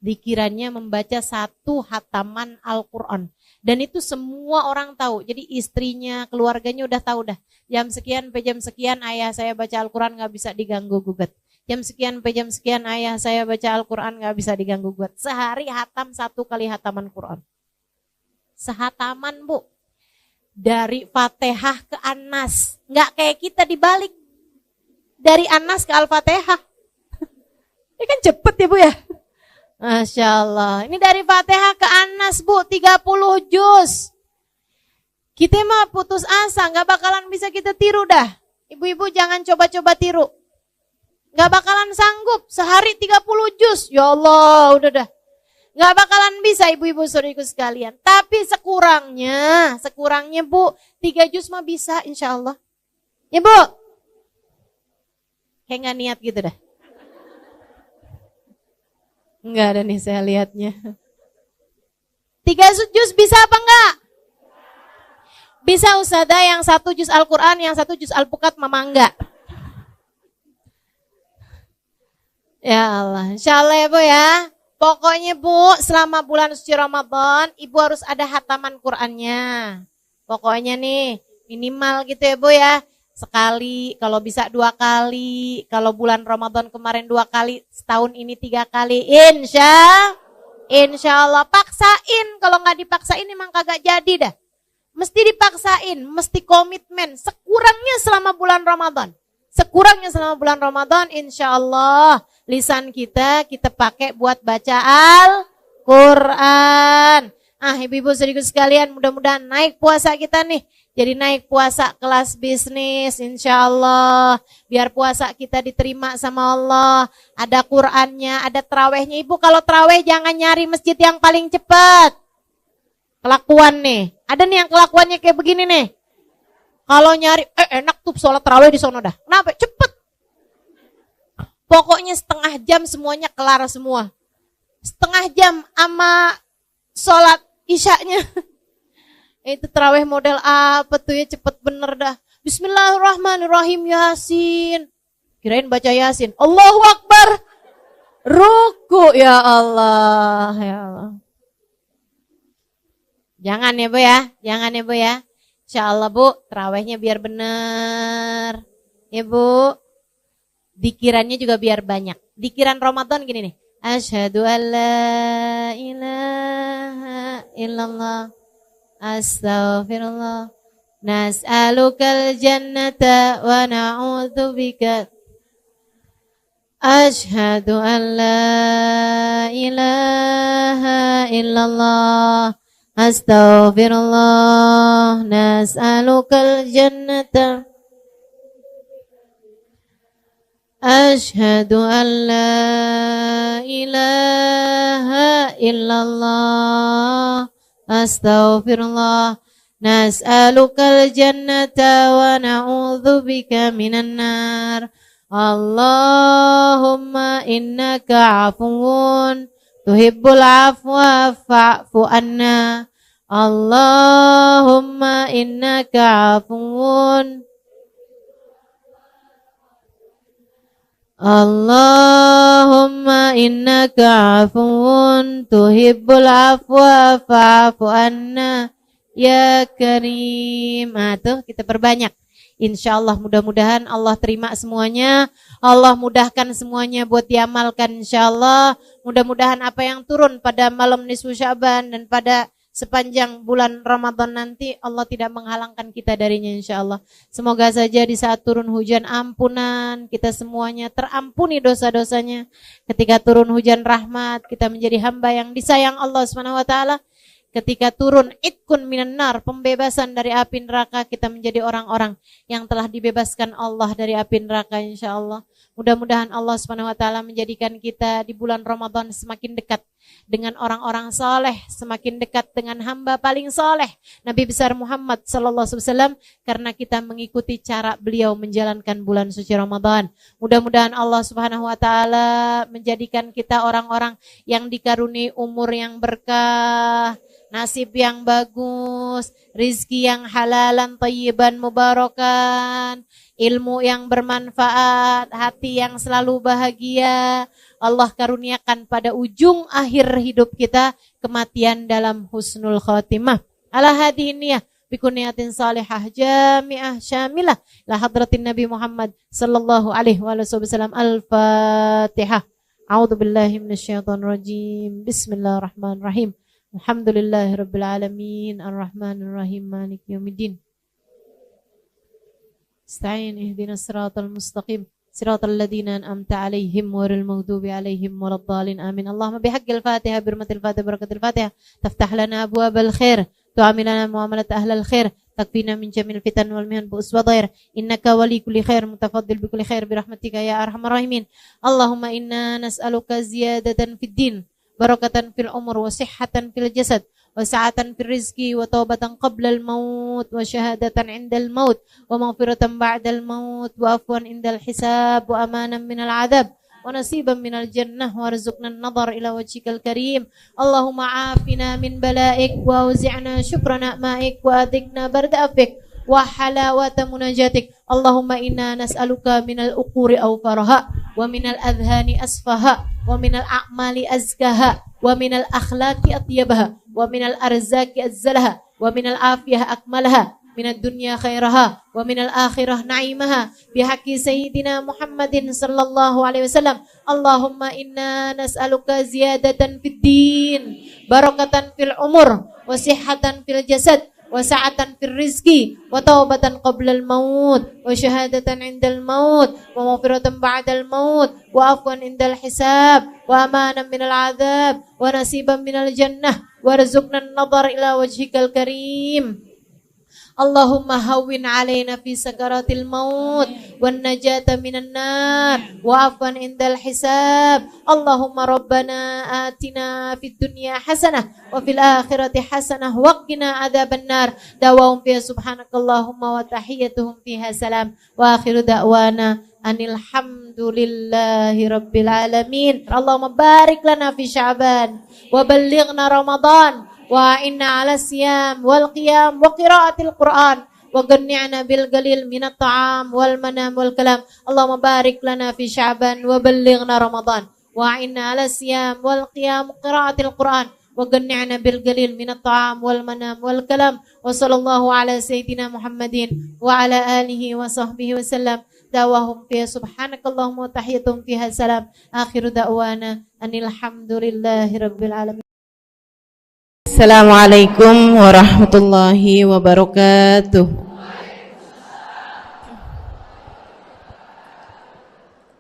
Dikirannya membaca 1 hataman Al-Quran. Dan itu semua orang tahu. Jadi istrinya, keluarganya udah tahu dah. Jam sekian sampai jam sekian ayah saya baca Al-Quran gak bisa diganggu gugat. Jam sekian sampai jam sekian ayah saya baca Al-Quran gak bisa diganggu gugat. Sehari hatam 1 kali hataman Quran. Sehataman Bu. Dari Fatihah ke An-Nas. Nggak kayak kita dibalik. Dari An-Nas ke Al-Fatihah. Ini kan cepet ya Bu ya. Masya Allah. Ini dari Fatihah ke An-Nas Bu. 30 juz. Kita mah putus asa. Nggak bakalan bisa kita tiru dah. Ibu-ibu jangan coba-coba tiru. Nggak bakalan sanggup. Sehari 30 juz. Ya Allah udah dah. Nggak bakalan bisa ibu-ibu saudariku sekalian. Tapi sekurangnya Bu, 3 juz mah bisa insya Allah. Ya Bu? Kayak nggak niat gitu dah. Enggak ada nih saya lihatnya. 3 juz bisa apa enggak? Bisa Ustazah, yang 1 juz Al-Quran, yang 1 juz Al-Pukat mama enggak. Ya Allah, insya Allah ya Bu ya. Pokoknya Bu, selama bulan suci Ramadan, Ibu harus ada hataman Qur'annya. Pokoknya nih, minimal gitu ya Bu ya. Sekali, kalau bisa 2 kali. Kalau bulan Ramadan kemarin 2 kali, setahun ini 3 kali. Insya Allah, paksain. Kalau nggak dipaksain emang kagak jadi dah. Mesti dipaksain, mesti komitmen. Sekurangnya selama bulan Ramadan. Insya Allah. Lisan kita pakai buat baca Al-Quran. Ibu-ibu saudariku sekalian, mudah-mudahan naik puasa kita nih. Jadi naik puasa kelas bisnis, insya Allah. Biar puasa kita diterima sama Allah. Ada Qur'annya, ada terawihnya. Ibu kalau terawih jangan nyari masjid yang paling cepat. Kelakuan nih. Ada nih yang kelakuannya kayak begini nih. Kalau nyari, enak tuh sholat terawih di sono dah. Kenapa? Cepet. Pokoknya setengah jam semuanya kelar semua. Setengah jam sama sholat isyaknya. Itu terawih model apa tuh ya, cepet bener dah. Bismillahirrahmanirrahim, Yasin. Kirain baca Yasin. Allahu Akbar. Ruku, ya Allah, ya Allah. Jangan ya Bu ya, jangan ya Bu ya. Insya Allah Bu, terawihnya biar bener. Ya Bu. Dikirannya juga biar banyak. Dikiran Ramadan gini nih. Asyhadu an la ilaha illallah. Astaghfirullah. Nas'alukal jannata wa na'udzubika. Asyhadu an la ilaha illallah. Astaghfirullah. Nas'alukal jannata. Asyhadu an la ilaha illallah. Astaghfirullah. Nas'alukal jannata wa na'udzubika minan nar. Allahumma innaka afuwun tuhibbul afwa fa'fu anna. Allahumma innaka afuwun. Allahumma innaka afuwun tuhibbul afwa fa'fu anna ya karim. Tuh kita perbanyak. Insyaallah mudah-mudahan Allah terima semuanya. Allah mudahkan semuanya buat diamalkan insyaallah. Mudah-mudahan apa yang turun pada malam nisfu Sya'ban dan pada sepanjang bulan Ramadan nanti Allah tidak menghalangkan kita darinya insyaallah. Semoga saja di saat turun hujan ampunan kita semuanya terampuni dosa-dosanya. Ketika turun hujan rahmat kita menjadi hamba yang disayang Allah Subhanahu wa taala. Ketika turun itkun minan nar, pembebasan dari api neraka, kita menjadi orang-orang yang telah dibebaskan Allah dari api neraka insyaallah. Mudah-mudahan Allah Subhanahu wa taala menjadikan kita di bulan Ramadan semakin dekat dengan orang-orang saleh, semakin dekat dengan hamba paling saleh Nabi besar Muhammad sallallahu alaihi wasallam karena kita mengikuti cara beliau menjalankan bulan suci Ramadan. Mudah-mudahan Allah Subhanahu wa taala menjadikan kita orang-orang yang dikaruniai umur yang berkah, nasib yang bagus, rizki yang halalan, thayyiban, mubarakan, ilmu yang bermanfaat, hati yang selalu bahagia. Allah karuniakan pada ujung akhir hidup kita kematian dalam husnul khatimah. Ala hadihin niyah bikuniyatin salihah jami'ah syamilah la hadratin Nabi Muhammad sallallahu alaihi wasallam. Al-Fatihah. A'udzu billahi minasyaitonir rajim. Bismillahirrahmanirrahim. Alhamdulillahirabbil alamin arrahmanir rahim maliki yaumiddin. Ista'in ihdinas siratal mustaqim siratal ladzina an'amta 'alaihim ghairil maghdubi 'alaihim waladdallin amin. Allahumma bihaqqil Fatihah birmatil Fatihah barakatil Fatihah taftah lana abwabal khair tu'amilana muamalat ahlal khair takfina min jamil fitan wal mihan bu'us wa dhair innaka wali kulli khair mutafaddil bi kulli khair bi rahmatika ya arhamar rahimin. Allahumma inna nas'aluka ziyadatan fid din barakatan fil umur wa sihhatan fil jasad wa sa'atan fil rizqi wa taubatan qabla al maut wa syahadatan indal maut wa maghfiratan ba'dal maut wa afwan indal hisab wa amanan minal adab wa nasiban minal jannah warzuqna an-nadhar ila wajhikal karim. Allahumma afina min bala'ik wa auzi'na syukra ni'maik wa adhikna barda afik wa halawata munajatik. Allahumma inna nas'aluka minal uquri awfaraha wa minal adhani asfaha wa minal a'mali azkaha wa minal akhlaqi atyabaha wa minal arzaki azzalaha wa minal afiyah akmalaha minad dunya khairaha wa minal akhirah na'imaha bihaqqi sayyidina Muhammadin sallallahu alaihi wasallam. Allahumma inna nas'aluka ziyadatan fid din barakatan fil umur wa sihhatan fil jasad wa sa'atan fil rizqi wa taubatan qablal maut wa syahadatan indal maut wa maghfiratan ba'dal maut wa afwan indal hisab wa amanan minal adab wa nasiban minal jannah warzuqna an-nadhar ila wajhikal karim. Allahumma hawwin alaina fi sakaratil maut wan najata minan nar wa afwan indal hisab. Allahumma rabbana atina fid dunya hasanah wa fil akhirati hasanah wa qina adzaban nar. Dawahum fiha subhanakallahumma wa tahiyyatuhum fiha salam wa akhiru da'wana anil hamdulillahi rabbil alamin. Allahumma barik lana fi Sya'ban wa ballighna Ramadan wa inna ala siyam wal qiyam wa qiraatil Qur'an wa ganni'na bil qalil minat ta'am wal manam wal kalam. Allahumma barik lana fi Sya'ban wa ballighna Ramadan wa inna ala siyam wal qiyam wa qiraatil Qur'an wa ganni'na bil qalil minat ta'am wal manam wal kalam. Wa sallallahu ala sayyidina Muhammadin wa ala alihi wa sahbihi wa sallam. Dawahum fiha subhanakallahumma wa tahiyyatuhum fiha salam. Akhiru da'wana anil hamdulillahi rabbil alamin. Assalamualaikum warahmatullahi wabarakatuh.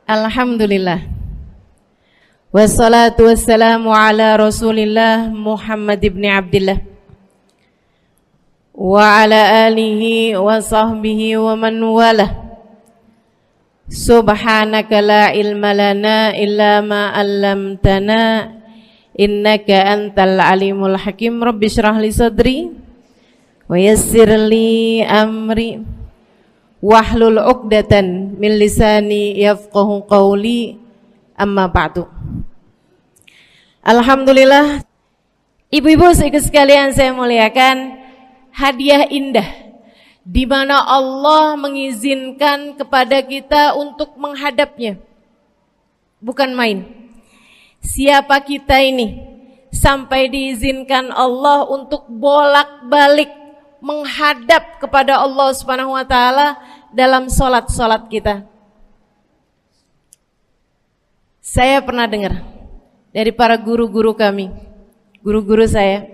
Alhamdulillah. Wassalatu wassalamu ala Rasulillah Muhammad ibn Abdillah wa ala alihi wa sahbihi wa man walah. Subhanaka la ilma lana illa ma 'allamtana innaka antal alimul hakim. Rabbi syrah li sadri wa yassir li amri wahlul 'uqdatan min lisani yafqahu qawli. Amma ba'du. Alhamdulillah, ibu-ibu sekalian saya muliakan, hadiah indah di mana Allah mengizinkan kepada kita untuk menghadapnya. Bukan main. Siapa kita ini sampai diizinkan Allah untuk bolak-balik menghadap kepada Allah Subhanahu wa taala dalam salat-salat kita. Saya pernah dengar dari para guru-guru kami, guru-guru saya.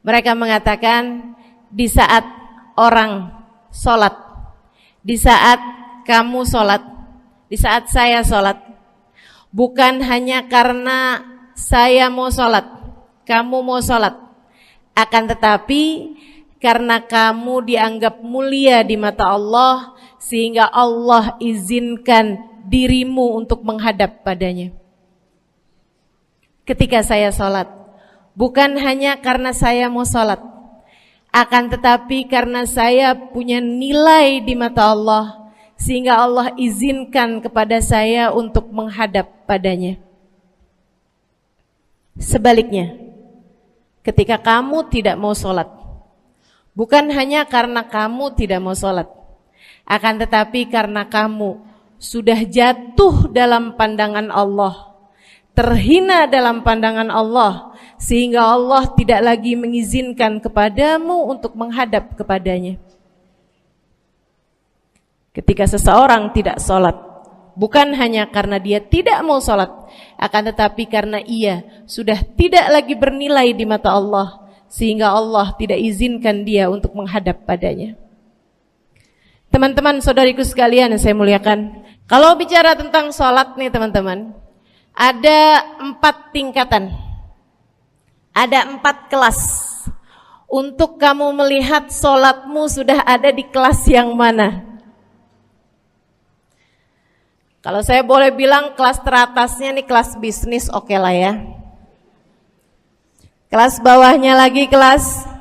Mereka mengatakan di saat orang salat, di saat kamu salat, di saat saya salat, bukan hanya karena saya mau sholat, kamu mau sholat, akan tetapi karena kamu dianggap mulia di mata Allah, sehingga Allah izinkan dirimu untuk menghadap padanya. Ketika saya sholat, bukan hanya karena saya mau sholat, akan tetapi karena saya punya nilai di mata Allah, sehingga Allah izinkan kepada saya untuk menghadap padanya. Sebaliknya, ketika kamu tidak mau sholat, bukan hanya karena kamu tidak mau sholat, akan tetapi karena kamu sudah jatuh dalam pandangan Allah, terhina dalam pandangan Allah, sehingga Allah tidak lagi mengizinkan kepadamu untuk menghadap kepadanya. Ketika seseorang tidak sholat, bukan hanya karena dia tidak mau sholat, akan tetapi karena ia sudah tidak lagi bernilai di mata Allah, sehingga Allah tidak izinkan dia untuk menghadap padanya. Teman-teman, saudariku sekalian yang saya muliakan, kalau bicara tentang sholat nih teman-teman, ada 4 tingkatan, ada 4 kelas. Untuk kamu melihat sholatmu sudah ada di kelas yang mana. Kalau saya boleh bilang kelas teratasnya nih kelas bisnis, oke lah ya. Kelas bawahnya lagi kelas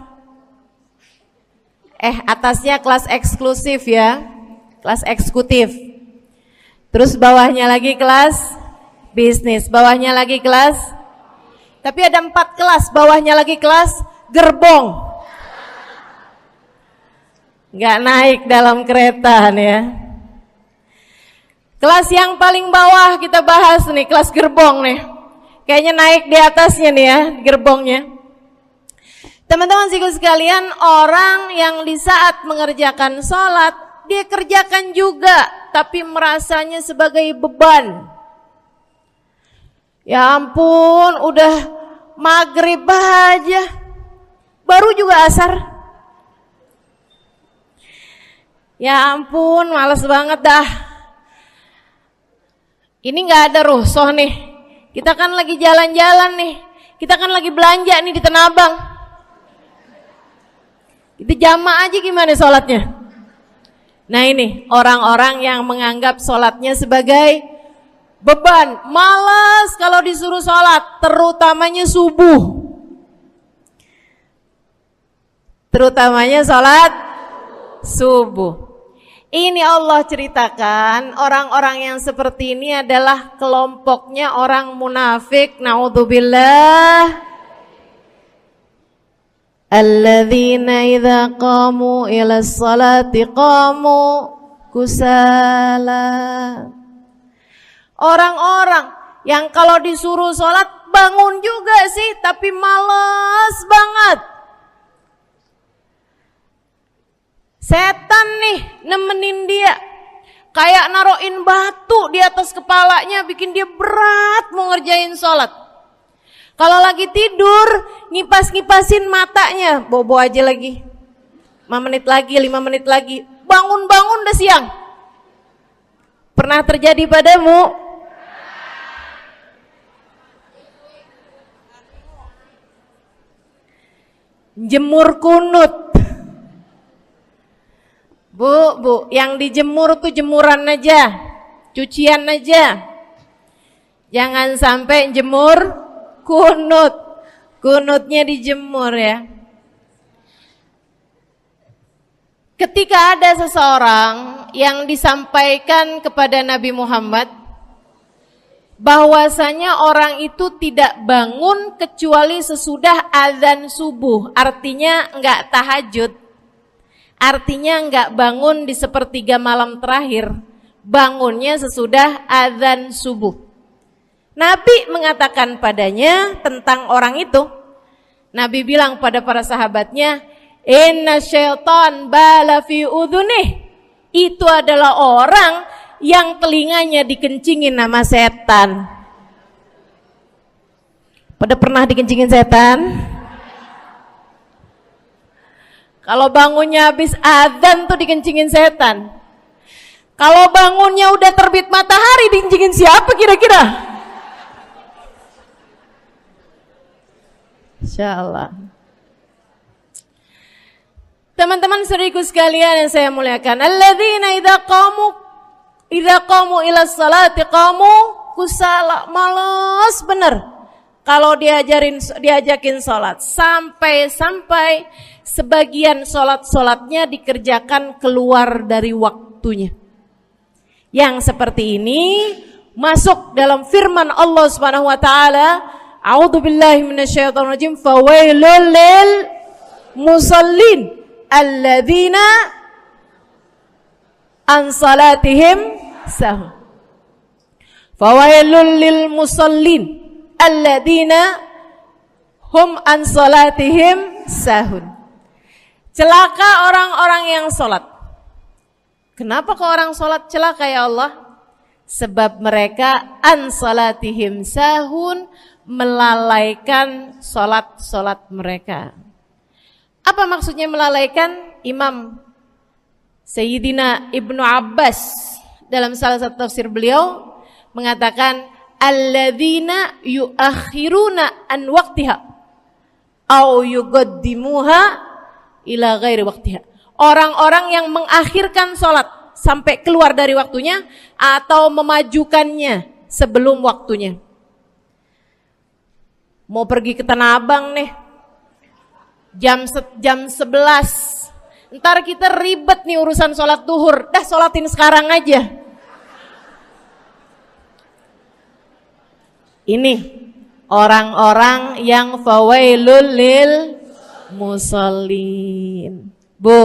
atasnya kelas eksklusif ya, kelas eksekutif. Terus bawahnya lagi kelas bisnis, bawahnya lagi kelas, tapi ada 4 kelas, bawahnya lagi kelas gerbong. Nggak naik dalam kereta nih ya. Kelas yang paling bawah kita bahas nih, kelas gerbong nih. Kayaknya naik di atasnya nih ya, gerbongnya. Teman-teman sekalian, orang yang di saat mengerjakan sholat, dia kerjakan juga, tapi merasanya sebagai beban. Ya ampun, udah maghrib aja, baru juga asar. Ya ampun, males banget dah. Ini gak ada rusuh nih. Kita kan lagi jalan-jalan nih. Kita kan lagi belanja nih di Tanah Abang. Itu jamaah aja gimana sholatnya? Nah ini orang-orang yang menganggap sholatnya sebagai beban, malas kalau disuruh sholat, terutamanya subuh. Terutamanya sholat subuh. Ini Allah ceritakan orang-orang yang seperti ini adalah kelompoknya orang munafik. Naudzubillah. Alladzina idza qamu ila sholati qamu kusala. Orang-orang yang kalau disuruh sholat bangun juga sih, tapi malas banget. Setan nih nemenin dia, kayak naroin batu di atas kepalanya, bikin dia berat mau ngerjain sholat. Kalau lagi tidur, ngipas-ngipasin matanya, bobo aja lagi. 5 menit lagi, 5 menit lagi. Bangun-bangun udah siang. Pernah terjadi padamu? Jemur kunut. Bu, yang dijemur tuh jemuran aja, cucian aja. Jangan sampai jemur kunutnya dijemur ya. Ketika ada seseorang yang disampaikan kepada Nabi Muhammad bahwasanya orang itu tidak bangun kecuali sesudah azan subuh, artinya enggak tahajud, artinya enggak bangun di sepertiga malam terakhir, bangunnya sesudah azan subuh. Nabi mengatakan padanya tentang orang itu. Nabi bilang pada para sahabatnya, inna syaitan bala fi udhunih. Itu adalah orang yang telinganya dikencingin sama setan. Pada pernah dikencingin setan? Kalau bangunnya habis azan tuh dikencingin setan. Kalau bangunnya udah terbit matahari dikencingin siapa kira-kira? Insyaallah. Teman-teman saudariku sekalian yang saya muliakan, alladzina idza qamu ila sholati qamu kusala, malas bener kalau diajakin sholat, sampai sebagian sholatnya dikerjakan keluar dari waktunya. Yang seperti ini masuk dalam firman Allah Subhanahu wa taala, a'udzubillahi minasyaitonir rajim, fawailul lil musallin alladzina an salatihim sahun. Fawailul lil musallin alladzina hum an salatihim sahun. Celaka orang-orang yang salat. Kenapa kok orang salat celaka ya Allah? Sebab mereka an salatihim sahun, melalaikan salat mereka. Apa maksudnya melalaikan? Imam Sayyidina Ibnu Abbas dalam salah satu tafsir beliau mengatakan alladzina yuakhiruna an waqtiha au yuqaddimuha ila ghairi waqtiha. Orang-orang yang mengakhirkan salat sampai keluar dari waktunya atau memajukannya sebelum waktunya. Mau pergi ke Tanah Abang nih, jam 11. Ntar kita ribet nih urusan sholat duhur. Dah sholatin sekarang aja. Ini orang-orang yang fawailul lil musallin. Bu,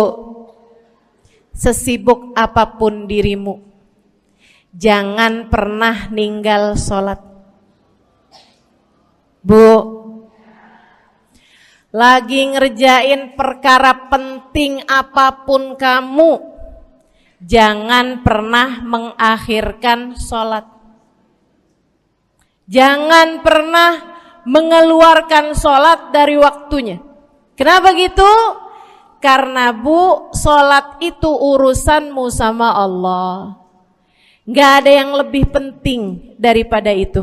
sesibuk apapun dirimu, jangan pernah ninggal sholat. Bu, lagi ngerjain perkara penting apapun kamu, jangan pernah mengakhirkan sholat. Jangan pernah mengeluarkan sholat dari waktunya. Kenapa gitu? Karena bu, sholat itu urusanmu sama Allah. Gak ada yang lebih penting daripada itu.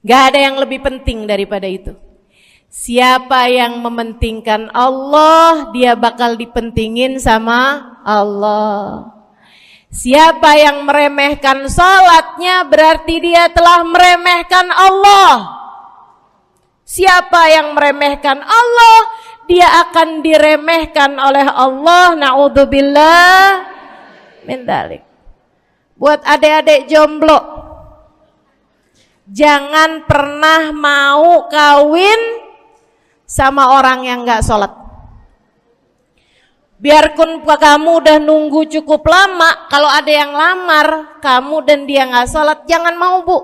Gak ada yang lebih penting daripada itu. Siapa yang mementingkan Allah, dia bakal dipentingin sama Allah. Siapa yang meremehkan salatnya, berarti dia telah meremehkan Allah. Siapa yang meremehkan Allah, dia akan diremehkan oleh Allah. Na'udzubillah min dzalik. Buat adik-adik jomblo, jangan pernah mau kawin sama orang yang gak sholat. Biarpun kamu udah nunggu cukup lama, kalau ada yang lamar kamu dan dia gak sholat, jangan mau, Bu.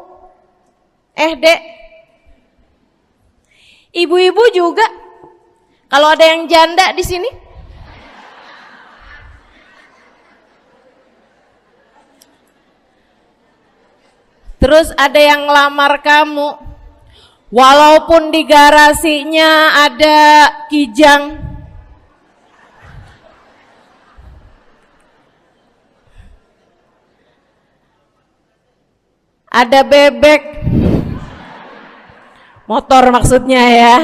Dek, ibu-ibu juga, kalau ada yang janda di sini, terus ada yang lamar kamu, walaupun di garasinya ada kijang, ada bebek, motor maksudnya ya,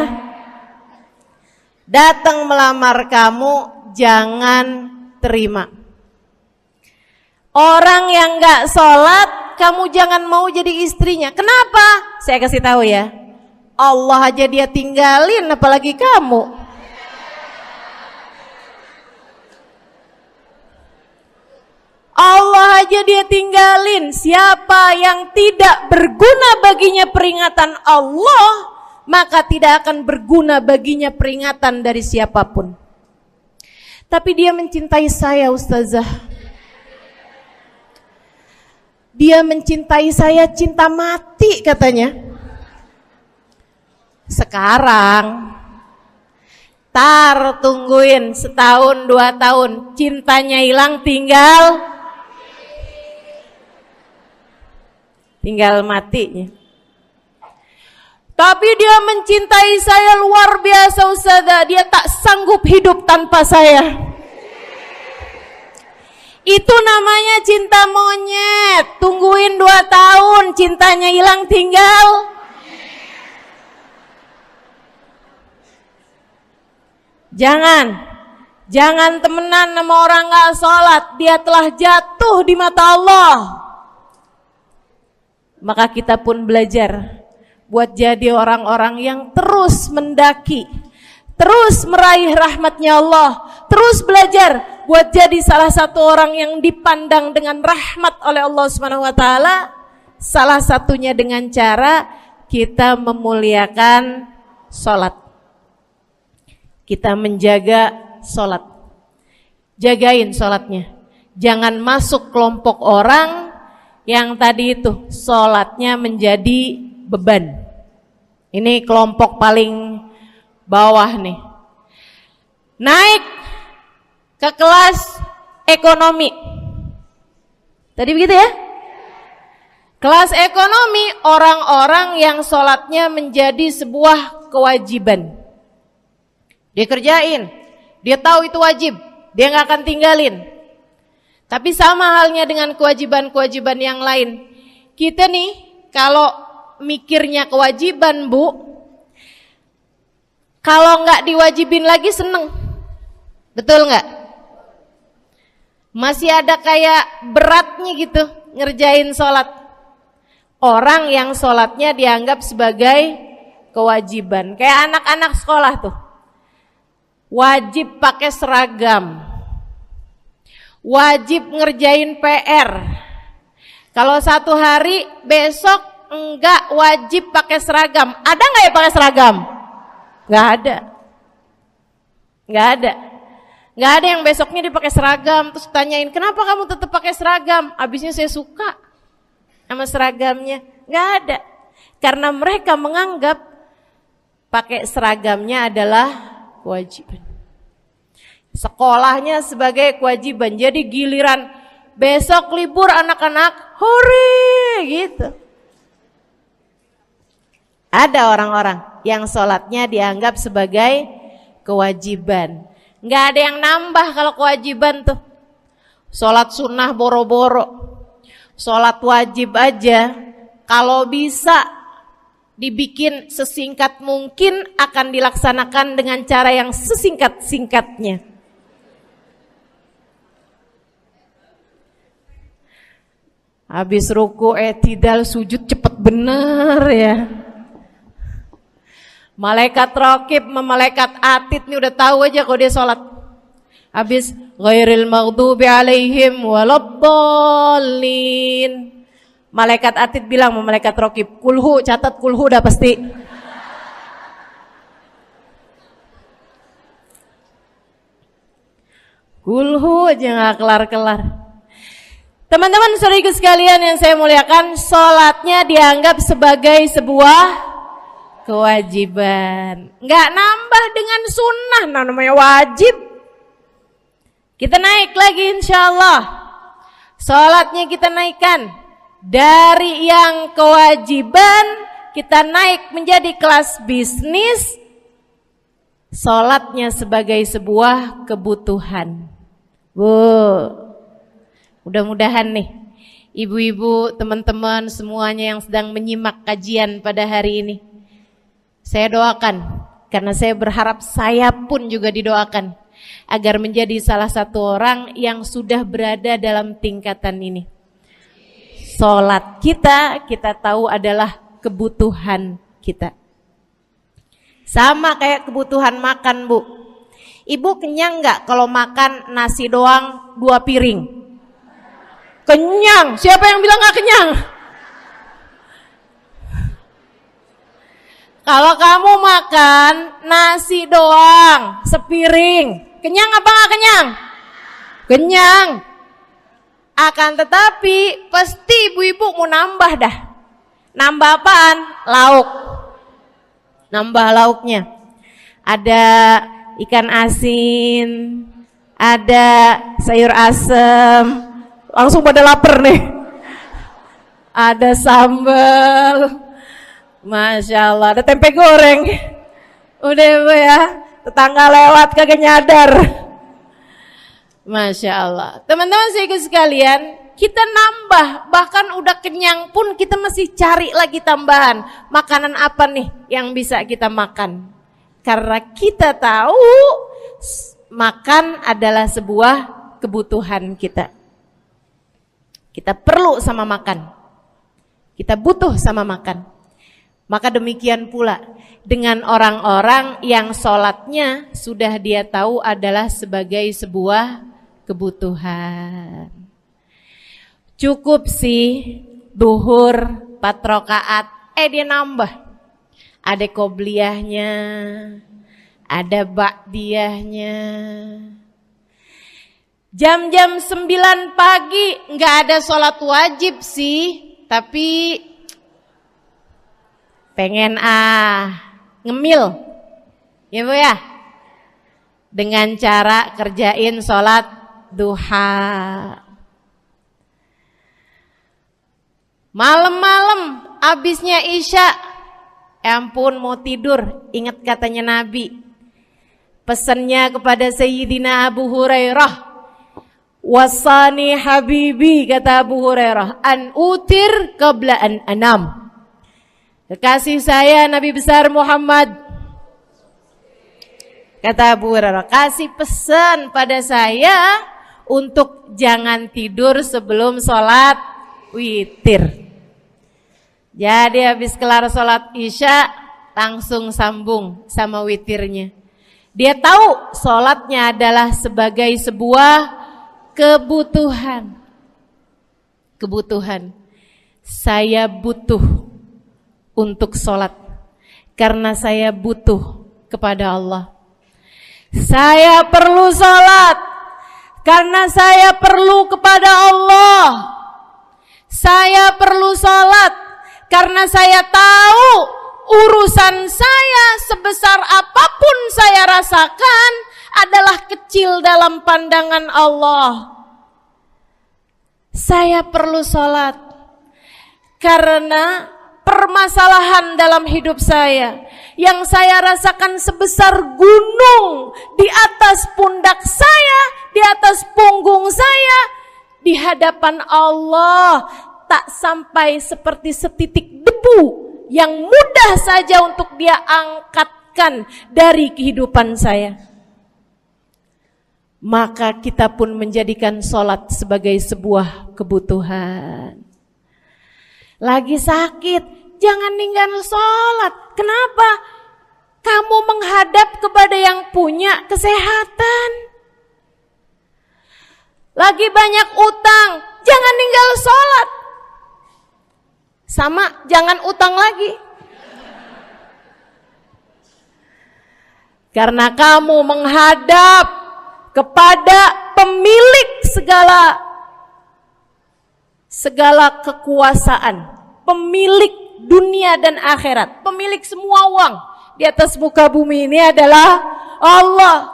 datang melamar kamu, jangan terima. Orang yang gak sholat, kamu jangan mau jadi istrinya. Kenapa? Saya kasih tahu ya, Allah aja dia tinggalin, apalagi kamu. Allah aja dia tinggalin. Siapa yang tidak berguna baginya peringatan Allah, maka tidak akan berguna baginya peringatan dari siapapun. Tapi dia mencintai saya, Ustazah. Dia mencintai saya cinta mati katanya. Sekarang tungguin setahun 2 tahun, cintanya hilang, tinggal matinya. Tapi dia mencintai saya luar biasa, Ustazah. Dia tak sanggup hidup tanpa saya. Itu namanya cinta monyet. Tungguin 2 tahun, cintanya hilang, tinggal. Jangan temenan sama orang gak sholat. Dia telah jatuh di mata Allah. Maka kita pun belajar buat jadi orang-orang yang terus mendaki, terus meraih rahmatnya Allah, terus belajar buat jadi salah satu orang yang dipandang dengan rahmat oleh Allah Subhanahu wa taala. Salah satunya dengan cara kita memuliakan sholat, kita menjaga sholat. Jagain sholatnya, jangan masuk kelompok orang yang tadi itu sholatnya menjadi beban. Ini kelompok paling bawah nih. Naik ke kelas ekonomi. Tadi begitu ya? Kelas ekonomi, orang-orang yang sholatnya menjadi sebuah kewajiban. Dia kerjain, dia tahu itu wajib, dia gak akan tinggalin. Tapi sama halnya dengan kewajiban-kewajiban yang lain. Kita nih kalau mikirnya kewajiban, Bu, kalau nggak diwajibin lagi seneng. Betul nggak? Masih ada kayak beratnya gitu ngerjain sholat. Orang yang sholatnya dianggap sebagai kewajiban. Kayak anak-anak sekolah tuh, wajib pakai seragam, wajib ngerjain PR. Kalau 1 hari, besok enggak wajib pakai seragam. Ada enggak ya pakai seragam? Enggak ada. Enggak ada. Enggak ada yang besoknya dipakai seragam. Terus tanyain, kenapa kamu tetap pakai seragam? Abisnya saya suka sama seragamnya. Enggak ada. Karena mereka menganggap pakai seragamnya adalah kewajiban. Sekolahnya sebagai kewajiban. Jadi giliran besok libur anak-anak, hore gitu. Ada orang-orang yang sholatnya dianggap sebagai kewajiban. Nggak ada yang nambah kalau kewajiban tuh. Sholat sunnah boro-boro, sholat wajib aja. Kalau bisa dibikin sesingkat mungkin, akan dilaksanakan dengan cara yang sesingkat-singkatnya. Habis ruku i'tidal sujud cepet bener ya. Malaikat raqib sama malaikat atid nih udah tahu aja kalau dia sholat. Habis ghairil maghdubi alaihim waladdallin. Malaikat atid bilang sama malaikat raqib, kulhu, catat kulhu udah pasti. Kulhu aja gak kelar-kelar. Teman-teman saudariku sekalian yang saya muliakan, sholatnya dianggap sebagai sebuah kewajiban. Nggak nambah dengan sunnah, namanya wajib. Kita naik lagi insya Allah. Sholatnya kita naikkan. Dari yang kewajiban, kita naik menjadi kelas bisnis. Sholatnya sebagai sebuah kebutuhan. Mudah-mudahan nih ibu-ibu, teman-teman semuanya yang sedang menyimak kajian pada hari ini, saya doakan, karena saya berharap saya pun juga didoakan agar menjadi salah satu orang yang sudah berada dalam tingkatan ini. Sholat kita tahu adalah kebutuhan kita. Sama kayak kebutuhan makan, Bu. Ibu kenyang nggak kalau makan nasi doang 2 piring? Kenyang. Siapa yang bilang nggak kenyang? Kalau kamu makan nasi doang sepiring, kenyang apa nggak kenyang? Kenyang. Akan tetapi pasti ibu-ibu mau nambah dah. Nambah apaan? Lauk. Nambah lauknya. Ada ikan asin, ada sayur asem. Langsung pada lapar nih. Ada sambal. Masya Allah, ada tempe goreng. Udah Bu ya, tetangga lewat kagak nyadar. Masya Allah. Teman-teman sekalian, kita nambah, bahkan udah kenyang pun kita masih cari lagi tambahan. Makanan apa nih yang bisa kita makan? Karena kita tahu makan adalah sebuah kebutuhan kita. Kita perlu sama makan. Kita butuh sama makan. Maka demikian pula dengan orang-orang yang sholatnya sudah dia tahu adalah sebagai sebuah kebutuhan. Cukup sih duhur 4 rakaat, dia nambah. Ada qobliyahnya, ada ba'diyahnya. Jam-jam 9 pagi nggak ada sholat wajib sih, tapi pengen ngemil, ya Bu ya, dengan cara kerjain sholat duha. Malam-malam abisnya isya, ampun mau tidur, ingat katanya Nabi, pesannya kepada Sayyidina Abu Hurairah, wasani habibi, kata Abu Hurairah, an utir qabla an anam. Kekasih saya Nabi besar Muhammad, kata Abu Hurairah, kasih pesan pada saya untuk jangan tidur sebelum sholat witir. Jadi habis kelar sholat isya langsung sambung sama witirnya. Dia tahu sholatnya adalah sebagai sebuah kebutuhan. Kebutuhan. Saya butuh untuk sholat karena saya butuh kepada Allah. Saya perlu sholat karena saya perlu kepada Allah. Saya perlu sholat karena saya tahu urusan saya sebesar apapun saya rasakan adalah kecil dalam pandangan Allah. Saya perlu sholat karena permasalahan dalam hidup saya yang saya rasakan sebesar gunung di atas pundak saya, di atas punggung saya, di hadapan Allah tak sampai seperti setitik debu yang mudah saja untuk dia angkatkan dari kehidupan saya. Maka kita pun menjadikan sholat sebagai sebuah kebutuhan. Lagi sakit, jangan ninggalin sholat. Kenapa? Kamu menghadap kepada yang punya kesehatan. Lagi banyak utang, jangan ninggal sholat. Sama, jangan utang lagi. Karena kamu menghadap kepada pemilik segala kekuasaan, pemilik dunia dan akhirat, pemilik semua uang di atas muka bumi ini adalah Allah.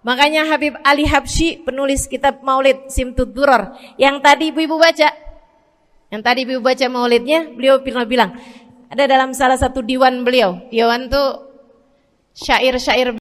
Makanya Habib Ali Habsyi, penulis kitab Maulid Simtud Durar, yang tadi ibu-ibu baca maulidnya, beliau pernah bilang, ada dalam salah satu diwan beliau, diwan tuh syair-syair